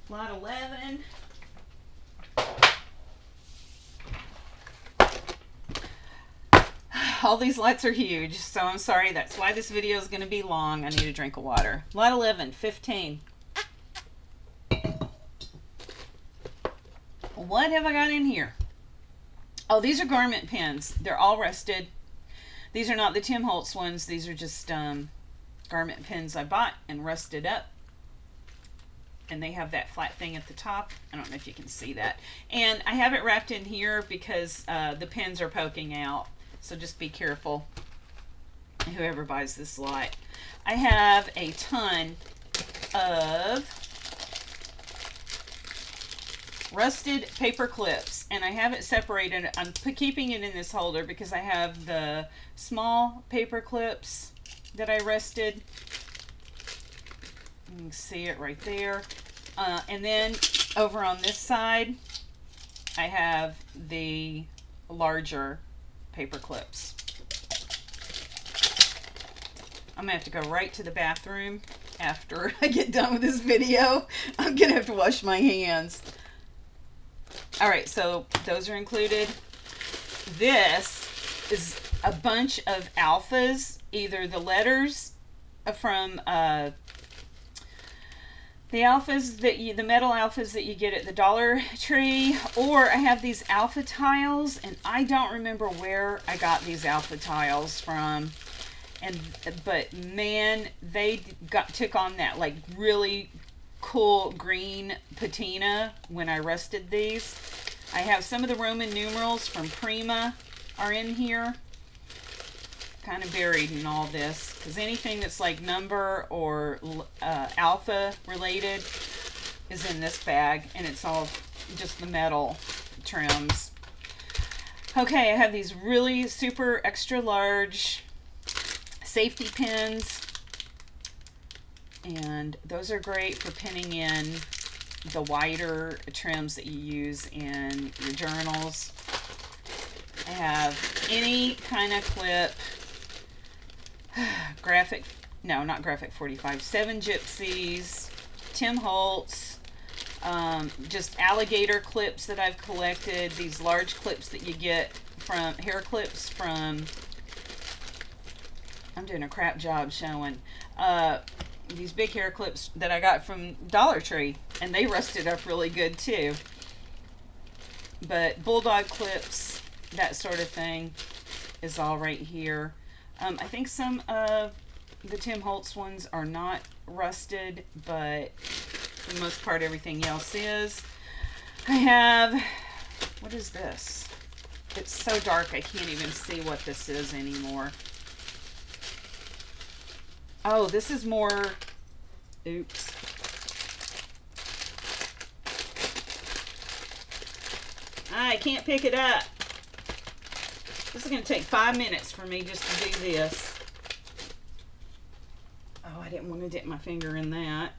Lot 11. All these lots are huge, so I'm sorry. That's why this video is going to be long. I need a drink of water. Lot 11, 15. What have I got in here? Oh, these are garment pins. They're all rusted. These are not the Tim Holtz ones. These are just garment pins I bought and rusted up. And they have that flat thing at the top. I don't know if you can see that. And I have it wrapped in here because the pins are poking out. So just be careful, whoever buys this lot. I have a ton of rusted paper clips, and I have it separated. I'm keeping it in this holder because I have the small paper clips that I rusted. You can see it right there. And then over on this side, I have the larger paper clips. I'm gonna have to go right to the bathroom after I get done with this video. I'm gonna have to wash my hands. Alright, so those are included. This is a bunch of alphas, either the letters from the alphas that the metal alphas that you get at the Dollar Tree, or I have these alpha tiles, and I don't remember where I got these alpha tiles from. But man, they took on that like really cool green patina when I rusted these. I have some of the Roman numerals from Prima are in here, kind of buried in all this, because anything that's like number or alpha related is in this bag, and it's all just the metal trims. Okay, I have these really super extra large safety pins, and those are great for pinning in the wider trims that you use in your journals. I have any kind of clip, graphic, no, not graphic 45, 7 Gypsies, Tim Holtz, just alligator clips that I've collected, these large clips that you get from, hair clips from, I'm doing a crap job showing, these big hair clips that I got from Dollar Tree, and they rusted up really good too. But bulldog clips, that sort of thing, is all right here. I think some of the Tim Holtz ones are not rusted, but for the most part everything else is. I have, what is this? It's so dark I can't even see what this is anymore. Oh, this is more, oops. I can't pick it up. This is going to take 5 minutes for me just to do this. Oh, I didn't want to dip my finger in that.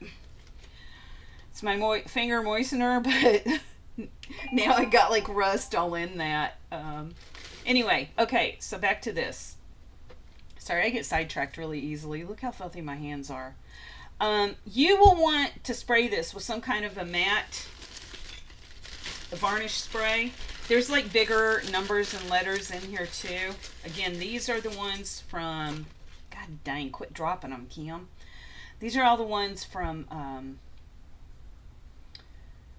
It's my finger moistener, but Now I got like rust all in that. Anyway, okay, so back to this. Sorry, I get sidetracked really easily. Look how filthy my hands are. You will want to spray this with some kind of a matte varnish spray. There's like bigger numbers and letters in here too. Again, these are the ones from, God dang, quit dropping them, Kim. These are all the ones from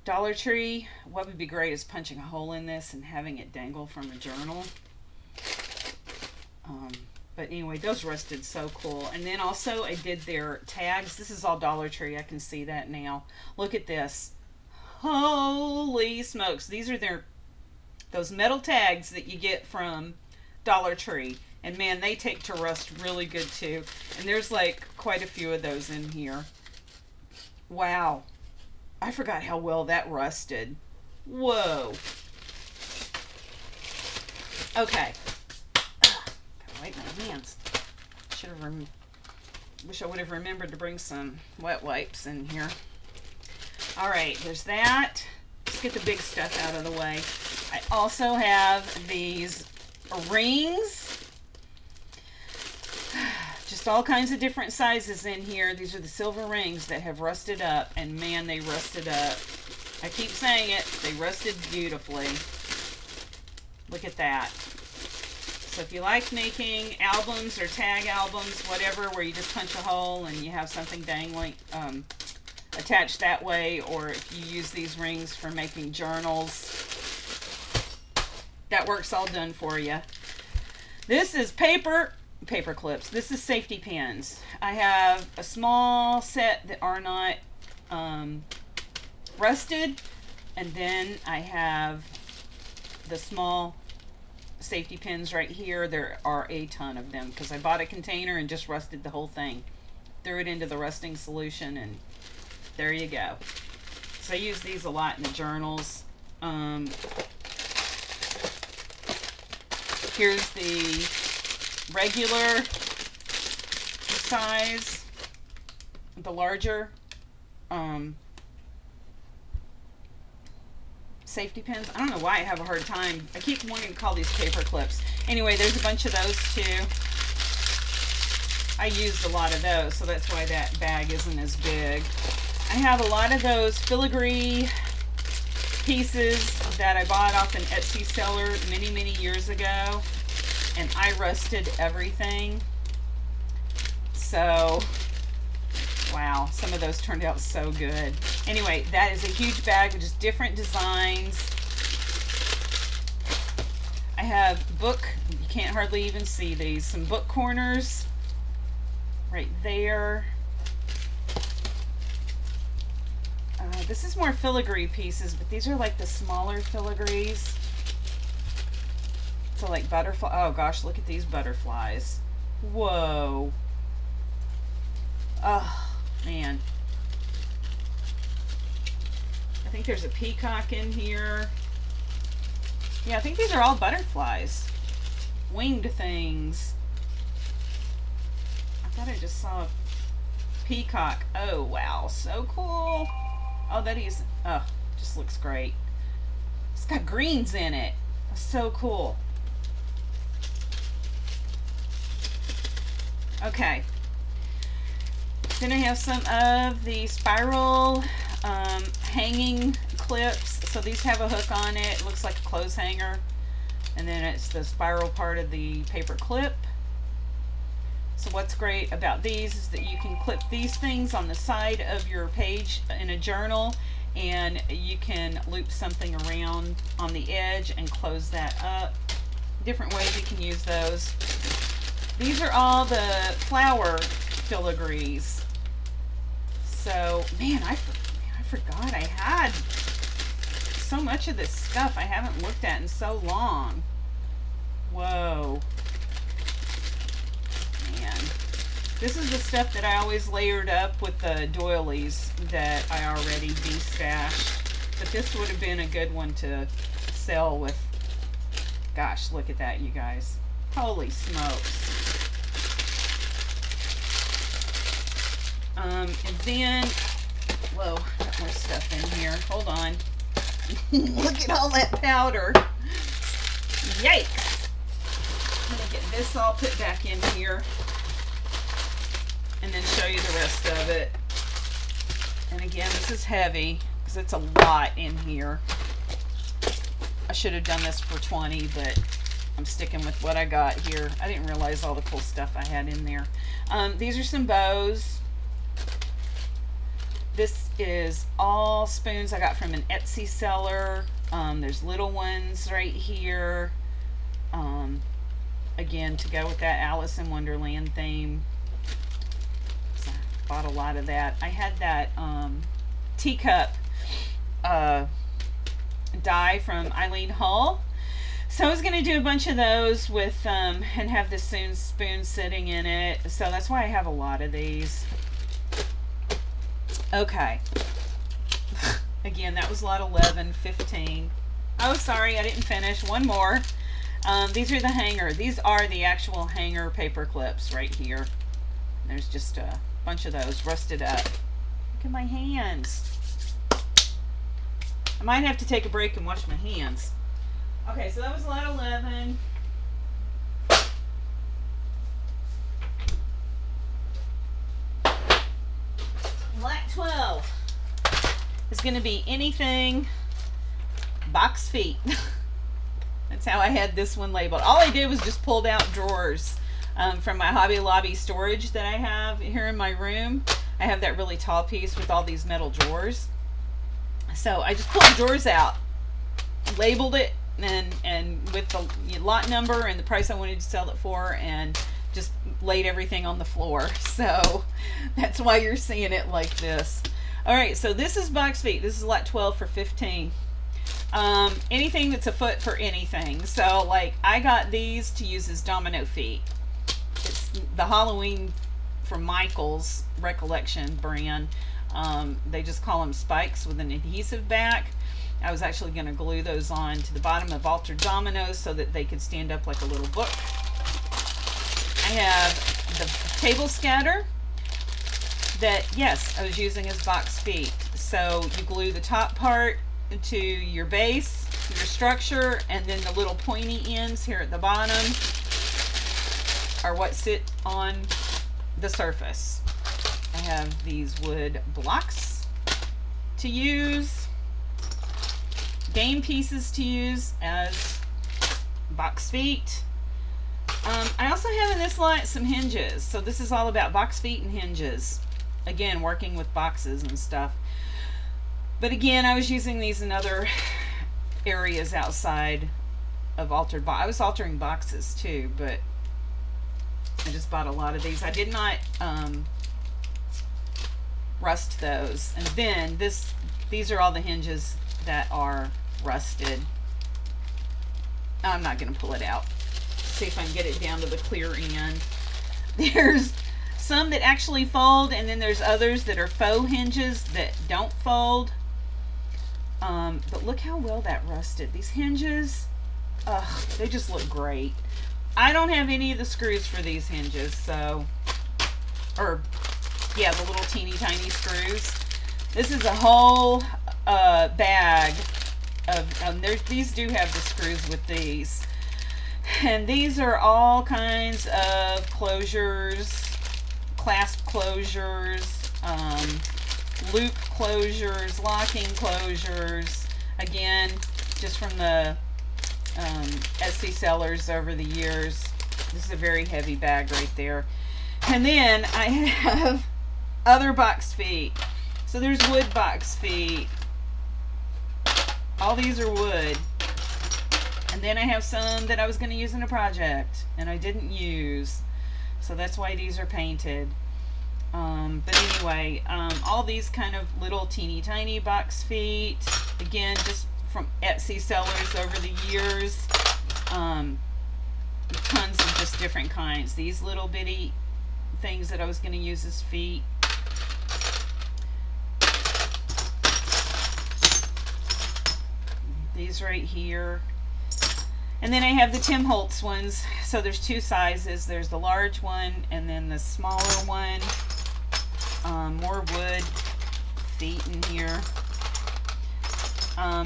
Dollar Tree. What would be great is punching a hole in this and having it dangle from a journal. But anyway, those rusted so cool. And then also I did their tags. This is all Dollar Tree. I can see that now. Look at this. Holy smokes. These are those metal tags that you get from Dollar Tree. And man, they take to rust really good too. And there's like quite a few of those in here. Wow. I forgot how well that rusted. Whoa. Okay. Gotta wipe my hands. Wish I would have remembered to bring some wet wipes in here. Alright, there's that. Let's get the big stuff out of the way. I also have these rings. Just all kinds of different sizes in here. These are the silver rings that have rusted up, and man, they rusted up. I keep saying it, they rusted beautifully. Look at that. So if you like making albums or tag albums, whatever, where you just punch a hole and you have something dangling attached that way, or if you use these rings for making journals, that work's all done for you. This is paper clips. This is safety pins. I have a small set that are not rusted, and then I have the small safety pins right here. There are a ton of them because I bought a container and just rusted the whole thing. Threw it into the rusting solution, and there you go. So I use these a lot in the journals. Here's the regular size, the larger safety pins. I don't know why I have a hard time. I keep wanting to call these paper clips. Anyway, there's a bunch of those too. I used a lot of those, so that's why that bag isn't as big. I have a lot of those filigree pieces that I bought off an Etsy seller many, many years ago, and I rusted everything. So, wow, some of those turned out so good. Anyway, that is a huge bag with just different designs. I have you can't hardly even see these, some book corners right there. This is more filigree pieces, but these are like the smaller filigrees. So like butterfly. Oh gosh, look at these butterflies. Whoa. Oh man. I think there's a peacock in here. Yeah, I think these are all butterflies. Winged things. I thought I just saw a peacock. Oh wow, so cool. Oh, that is, oh, just looks great. It's got greens in it. That's so cool. Okay. Then I have some of the spiral hanging clips. So these have a hook on it. It looks like a clothes hanger. And then it's the spiral part of the paper clip. So what's great about these is that you can clip these things on the side of your page in a journal, and you can loop something around on the edge and close that up. Different ways you can use those. These are all the flower filigrees. So, man, I forgot I had so much of this stuff I haven't looked at in so long. Whoa. Man. This is the stuff that I always layered up with the doilies that I already destashed. But this would have been a good one to sell with. Gosh, look at that, you guys. Holy smokes. And then, whoa, got more stuff in here. Hold on. Look at all that powder. Yikes. I'm going to get this all put back in here and then show you the rest of it. And again, this is heavy because it's a lot in here. I should have done this for 20, but I'm sticking with what I got here. I didn't realize all the cool stuff I had in there. These are some bows. This is all spoons I got from an Etsy seller. There's little ones right here. Again, to go with that Alice in Wonderland theme. So I bought a lot of that. I had that teacup die from Eileen Hull. So I was going to do a bunch of those with, and have the spoon sitting in it. So that's why I have a lot of these. Okay. Again, that was lot 11, 15. Oh, sorry, I didn't finish. One more. These are the hanger. These are the actual hanger paper clips right here. There's just a bunch of those rusted up. Look at my hands. I might have to take a break and wash my hands. Okay, so that was lot 11. Lot 12 is going to be anything box feet. That's how I had this one labeled. All I did was just pulled out drawers from my Hobby Lobby storage that I have here in my room. I have that really tall piece with all these metal drawers. So I just pulled the drawers out, labeled it, and with the lot number and the price I wanted to sell it for, and just laid everything on the floor. So that's why you're seeing it like this. All right, so this is box feet. This is lot 12 for 15. Anything that's a foot for anything. So like I got these to use as domino feet. It's the Halloween from Michael's Recollection brand. They just call them spikes with an adhesive back. I was actually going to glue those on to the bottom of altered dominoes so that they could stand up like a little book. I have the table scatter that, yes, I was using as box feet. So you glue the top part to your base, your structure, and then the little pointy ends here at the bottom are what sit on the surface. I have these wood blocks to use, game pieces to use as box feet. I also have in this lot some hinges. So this is all about box feet and hinges. Again, working with boxes and stuff. But again, I was using these in other areas outside of altered box. I was altering boxes too, but I just bought a lot of these. I did not rust those. And then these are all the hinges that are rusted. I'm not going to pull it out. See if I can get it down to the clear end. There's some that actually fold, and then there's others that are faux hinges that don't fold. But look how well that rusted. These hinges, they just look great. I don't have any of the screws for these hinges, so, or yeah, the little teeny tiny screws. This is a whole bag of, these do have the screws with these. And these are all kinds of closures, clasp closures, loop closures, locking closures. Again, just from the Etsy sellers over the years. This is a very heavy bag right there. And then I have other box feet. So there's wood box feet. All these are wood. And then I have some that I was going to use in a project and I didn't use. So that's why these are painted. But anyway, all these kind of little teeny tiny box feet. Again, just from Etsy sellers over the years. Tons of just different kinds. These little bitty things that I was going to use as feet. These right here. And then I have the Tim Holtz ones. So there's two sizes. There's the large one and then the smaller one. More wood feet in here.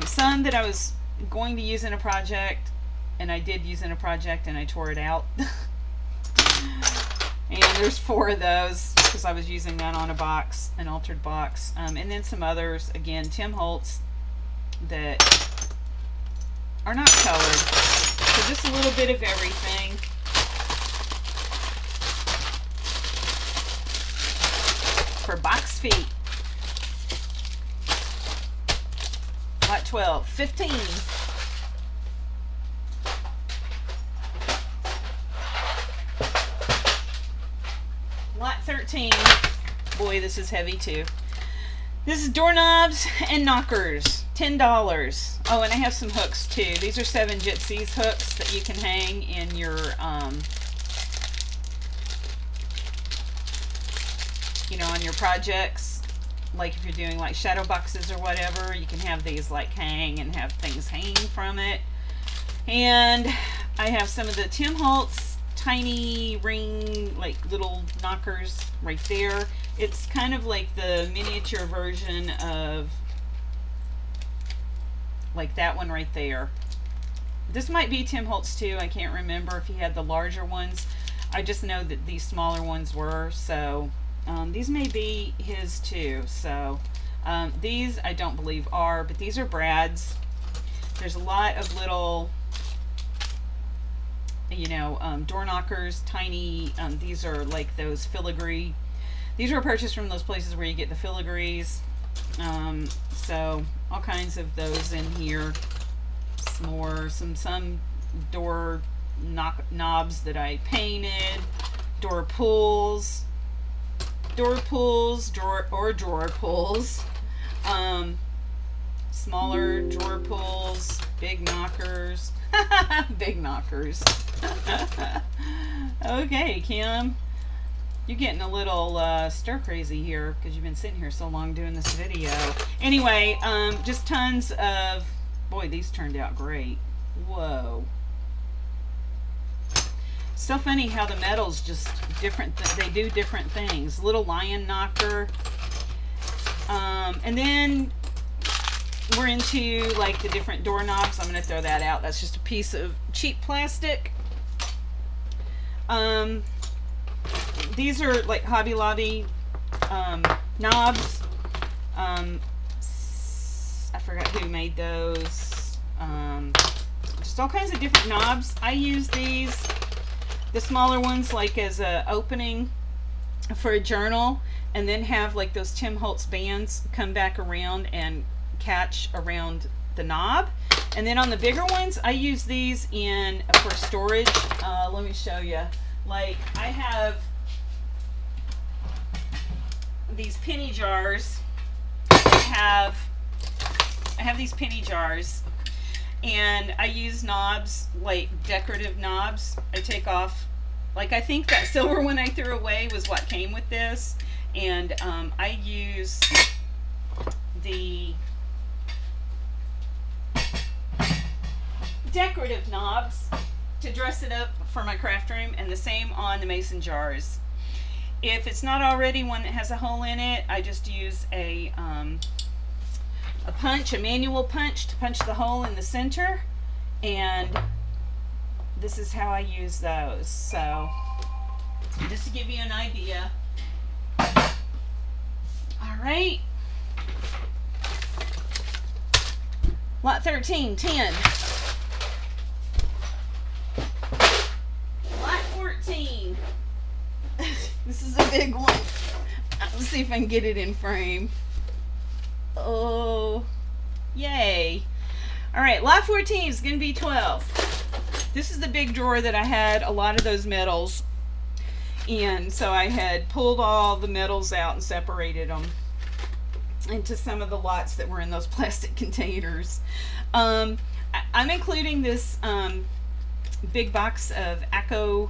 Some that I was going to use in a project, and I did use in a project, and I tore it out. And there's 4 of those because I was using that on a box, an altered box. And then some others, again, Tim Holtz, that are not colored. So just a little bit of everything. For box feet. Lot 12, 15. Lot 13. Boy, this is heavy too. This is doorknobs and knockers. $10. Oh, and I have some hooks too. These are 7 Gypsies hooks that you can hang in your, you know, on your projects. Like if you're doing like shadow boxes or whatever, you can have these like hang and have things hanging from it. And I have some of the Tim Holtz tiny ring, like little knockers right there. It's kind of like the miniature version of like that one right there. This might be Tim Holtz too. I can't remember if he had the larger ones. I just know that these smaller ones were. So these may be his too. So these I don't believe are, but these are Brad's. There's a lot of little, you know, door knockers, tiny. These are like those filigree. These were purchased from those places where you get the filigrees. So all kinds of those in here. Some more, some door knobs that I painted. Door pulls, drawer pulls. Smaller drawer pulls, big knockers. Big knockers. Okay, Kim, you're getting a little stir crazy here because you've been sitting here so long doing this video. Anyway, just tons of, boy, these turned out great. Whoa. So funny how the metals just different, they do different things. Little lion knocker. And then we're into like the different doorknobs. I'm going to throw that out. That's just a piece of cheap plastic. These are like Hobby Lobby knobs. I forgot who made those. Just all kinds of different knobs. I use these, the smaller ones, like as a opening for a journal, and then have like those Tim Holtz bands come back around and catch around the knob. And then on the bigger ones, I use these in for storage. Let me show you. Like I have these penny jars. I have these penny jars, and I use knobs, like decorative knobs. I take off, like I think that silver one I threw away was what came with this, and I use the decorative knobs to dress it up for my craft room, and the same on the mason jars. If it's not already one that has a hole in it, I just use a punch, a manual punch, to punch the hole in the center, and this is how I use those. So just to give you an idea. All right, lot 13, 10. Lot 14. This is a big one. Let's see if I can get it in frame. Oh, yay. All right, lot 14 is going to be 12. This is the big drawer that I had a lot of those metals in. So I had pulled all the metals out and separated them into some of the lots that were in those plastic containers. I'm including this big box of Acco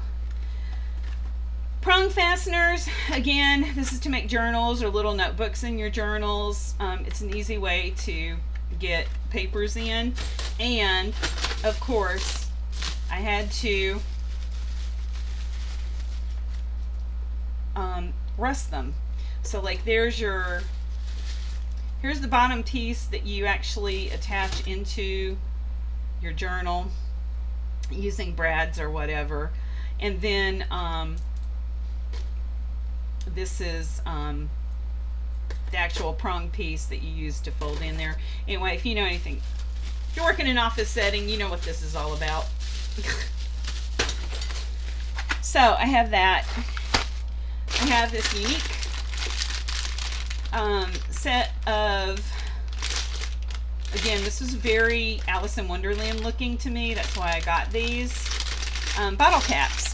prong fasteners. Again, this is to make journals or little notebooks in your journals. It's an easy way to get papers in, and of course I had to rust them. So like there's your Here's the bottom piece that you actually attach into your journal using brads or whatever. And then this is the actual prong piece that you use to fold in there. Anyway, if you know anything, if you're working in an office setting, you know what this is all about. So I have that. I have this unique set of, again, this was very Alice in Wonderland looking to me. That's why I got these bottle caps.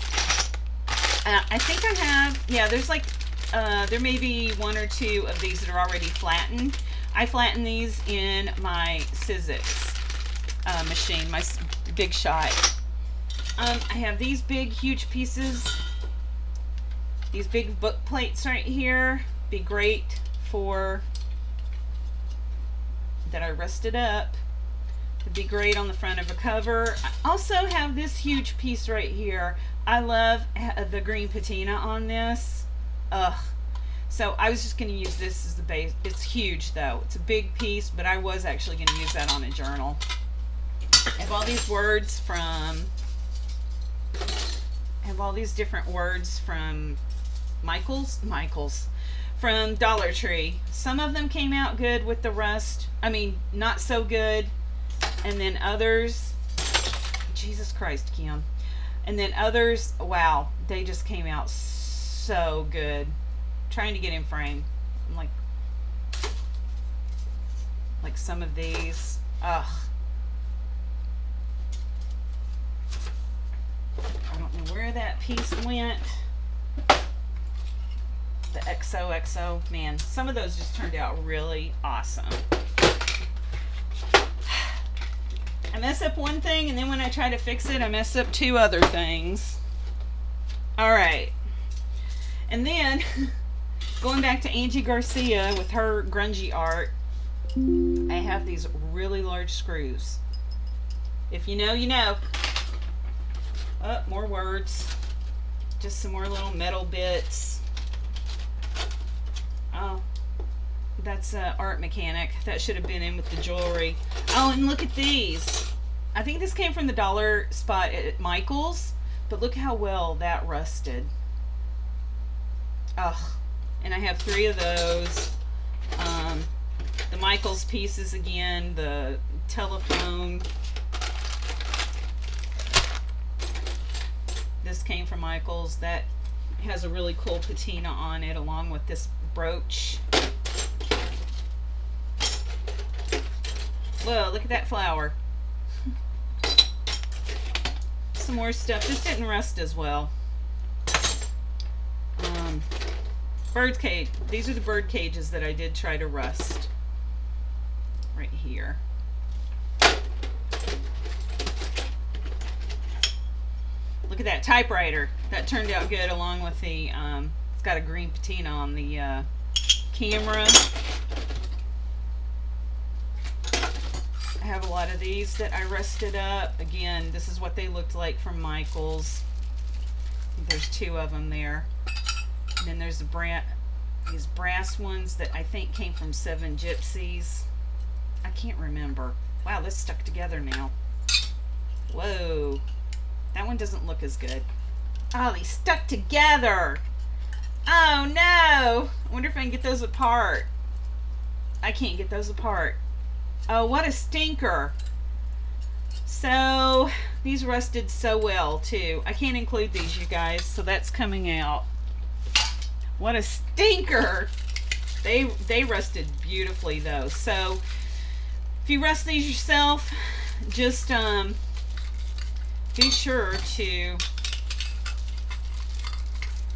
I think I have, yeah, there's like, there may be one or two of these that are already flattened. I flatten these in my Sizzix machine, my Big Shot. I have these big, huge pieces, these big book plates right here. Be great for, that I rusted up. It'd be great on the front of a cover. I also have this huge piece right here. I love the green patina on this. Ugh. So I was just going to use this as the base. It's huge though. It's a big piece, but I was actually going to use that on a journal. I have all these words from, I have all these different words from Michael's, from Dollar Tree. Some of them came out good with the rust. I mean, not so good. And then others, Jesus Christ, Kim. And then others, wow, they just came out so good. Trying to get in frame. I'm like some of these. Ugh. I don't know where that piece went. The XOXO, man, some of those just turned out really awesome. I mess up one thing, and then when I try to fix it, I mess up two other things. All right. And then, going back to Angie Garcia with her grungy art, I have these really large screws. If you know, you know. Oh, more words. Just some more little metal bits. Oh, that's Art Mechanic. That should have been in with the jewelry. Oh, and look at these. I think this came from the dollar spot at Michael's, but look how well that rusted. Ugh. And I have 3 of those. The Michael's pieces again, the telephone. This came from Michael's. That has a really cool patina on it, along with this brooch. Whoa, look at that flower. Some more stuff. This didn't rust as well. Bird cage. These are the bird cages that I did try to rust. Right here. Look at that typewriter. That turned out good, along with the, it's got a green patina on the camera. I have a lot of these that I rusted up. Again, this is what they looked like from Michael's. There's 2 of them there. And then there's these brass ones that I think came from 7 Gypsies. I can't remember. Wow, this stuck together now. Whoa. That one doesn't look as good. Oh, they stuck together. Oh no. I wonder if I can get those apart. I can't get those apart. Oh, what a stinker. So, these rusted so well too. I can't include these, you guys, so that's coming out. What a stinker. They rusted beautifully though. So, if you rust these yourself, just be sure to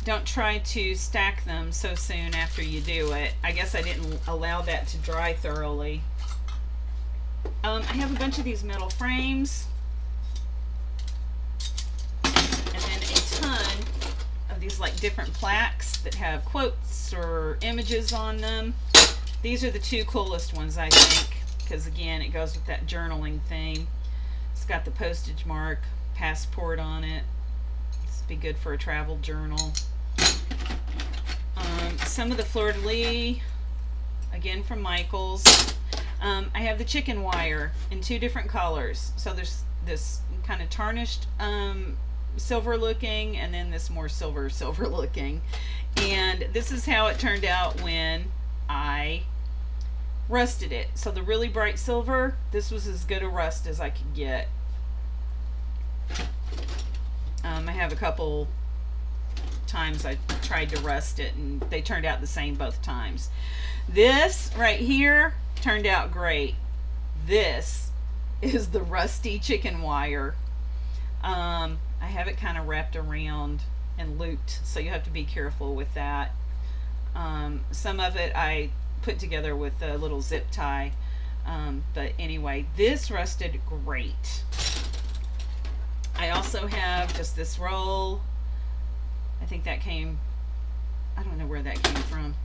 don't try to stack them so soon after you do it. I guess I didn't allow that to dry thoroughly. I have a bunch of these metal frames, and then a ton of these like different plaques that have quotes or images on them. These are the 2 coolest ones, I think, because again, it goes with that journaling theme. It's got the postage mark, passport on it. This would be good for a travel journal. Some of the fleur-de-lis again from Michaels. I have the chicken wire in 2 different colors. So there's this kind of tarnished silver looking, and then this more silver looking. And this is how it turned out when I rusted it. So the really bright silver, this was as good a rust as I could get. I have a couple times I tried to rust it and they turned out the same both times. This right here turned out great. This is the rusty chicken wire. I have it kind of wrapped around and looped, so you have to be careful with that. Some of it I put together with a little zip tie, but anyway, this rusted great. I also have just this roll. I think that came, I don't know where that came from.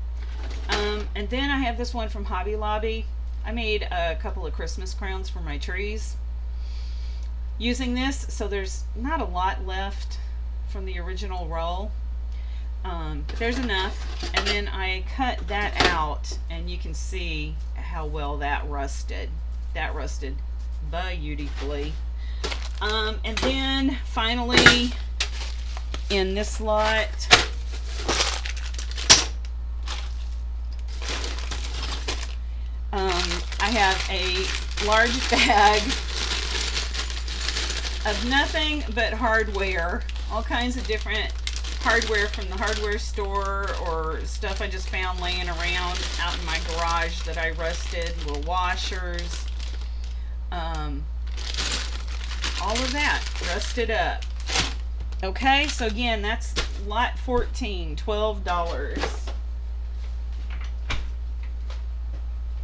And then I have this one from Hobby Lobby. I made a couple of Christmas crowns for my trees using this, so there's not a lot left from the original roll, but there's enough. And then I cut that out, and you can see how well that rusted. That rusted beautifully. And then finally, in this lot, I have a large bag of nothing but hardware, all kinds of different hardware from the hardware store or stuff I just found laying around out in my garage that I rusted, little washers, all of that rusted up. Okay, so again, that's lot 14, $12.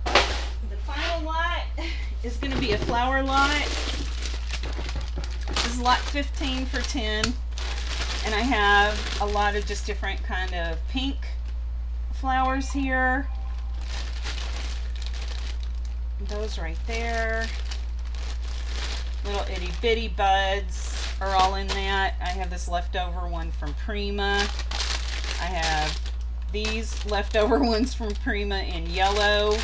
The final lot is going to be a flower lot. This is lot 15 for 10. And I have a lot of just different kind of pink flowers here. Those right there. Little itty bitty buds are all in that. I have this leftover one from Prima. I have these leftover ones from Prima in yellow.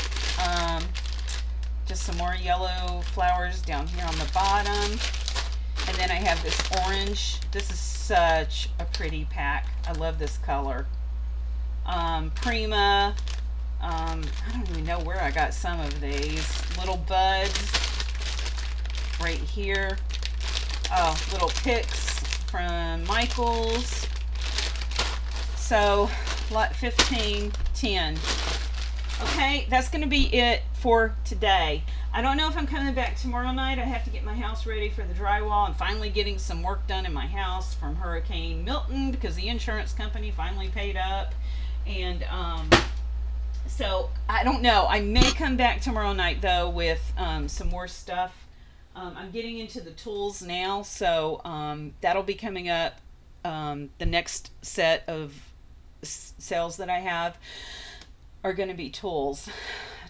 Just some more yellow flowers down here on the bottom. And then I have this orange. This is such a pretty pack. I love this color. Prima. I don't even know where I got some of these. Little buds right here. Oh, little picks from Michaels. So, lot 15, 10. Okay, that's going to be it for today. I don't know if I'm coming back tomorrow night. I have to get my house ready for the drywall. I'm finally getting some work done in my house from Hurricane Milton because the insurance company finally paid up. And so I don't know. I may come back tomorrow night though with some more stuff. I'm getting into the tools now, so that'll be coming up. The next set of sales that I have are going to be tools.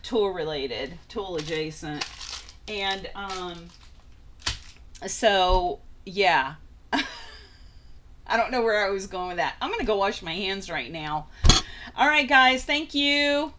Tool related, tool adjacent. And so yeah. I don't know where I was going with that. I'm gonna go wash my hands right now. All right guys, thank you.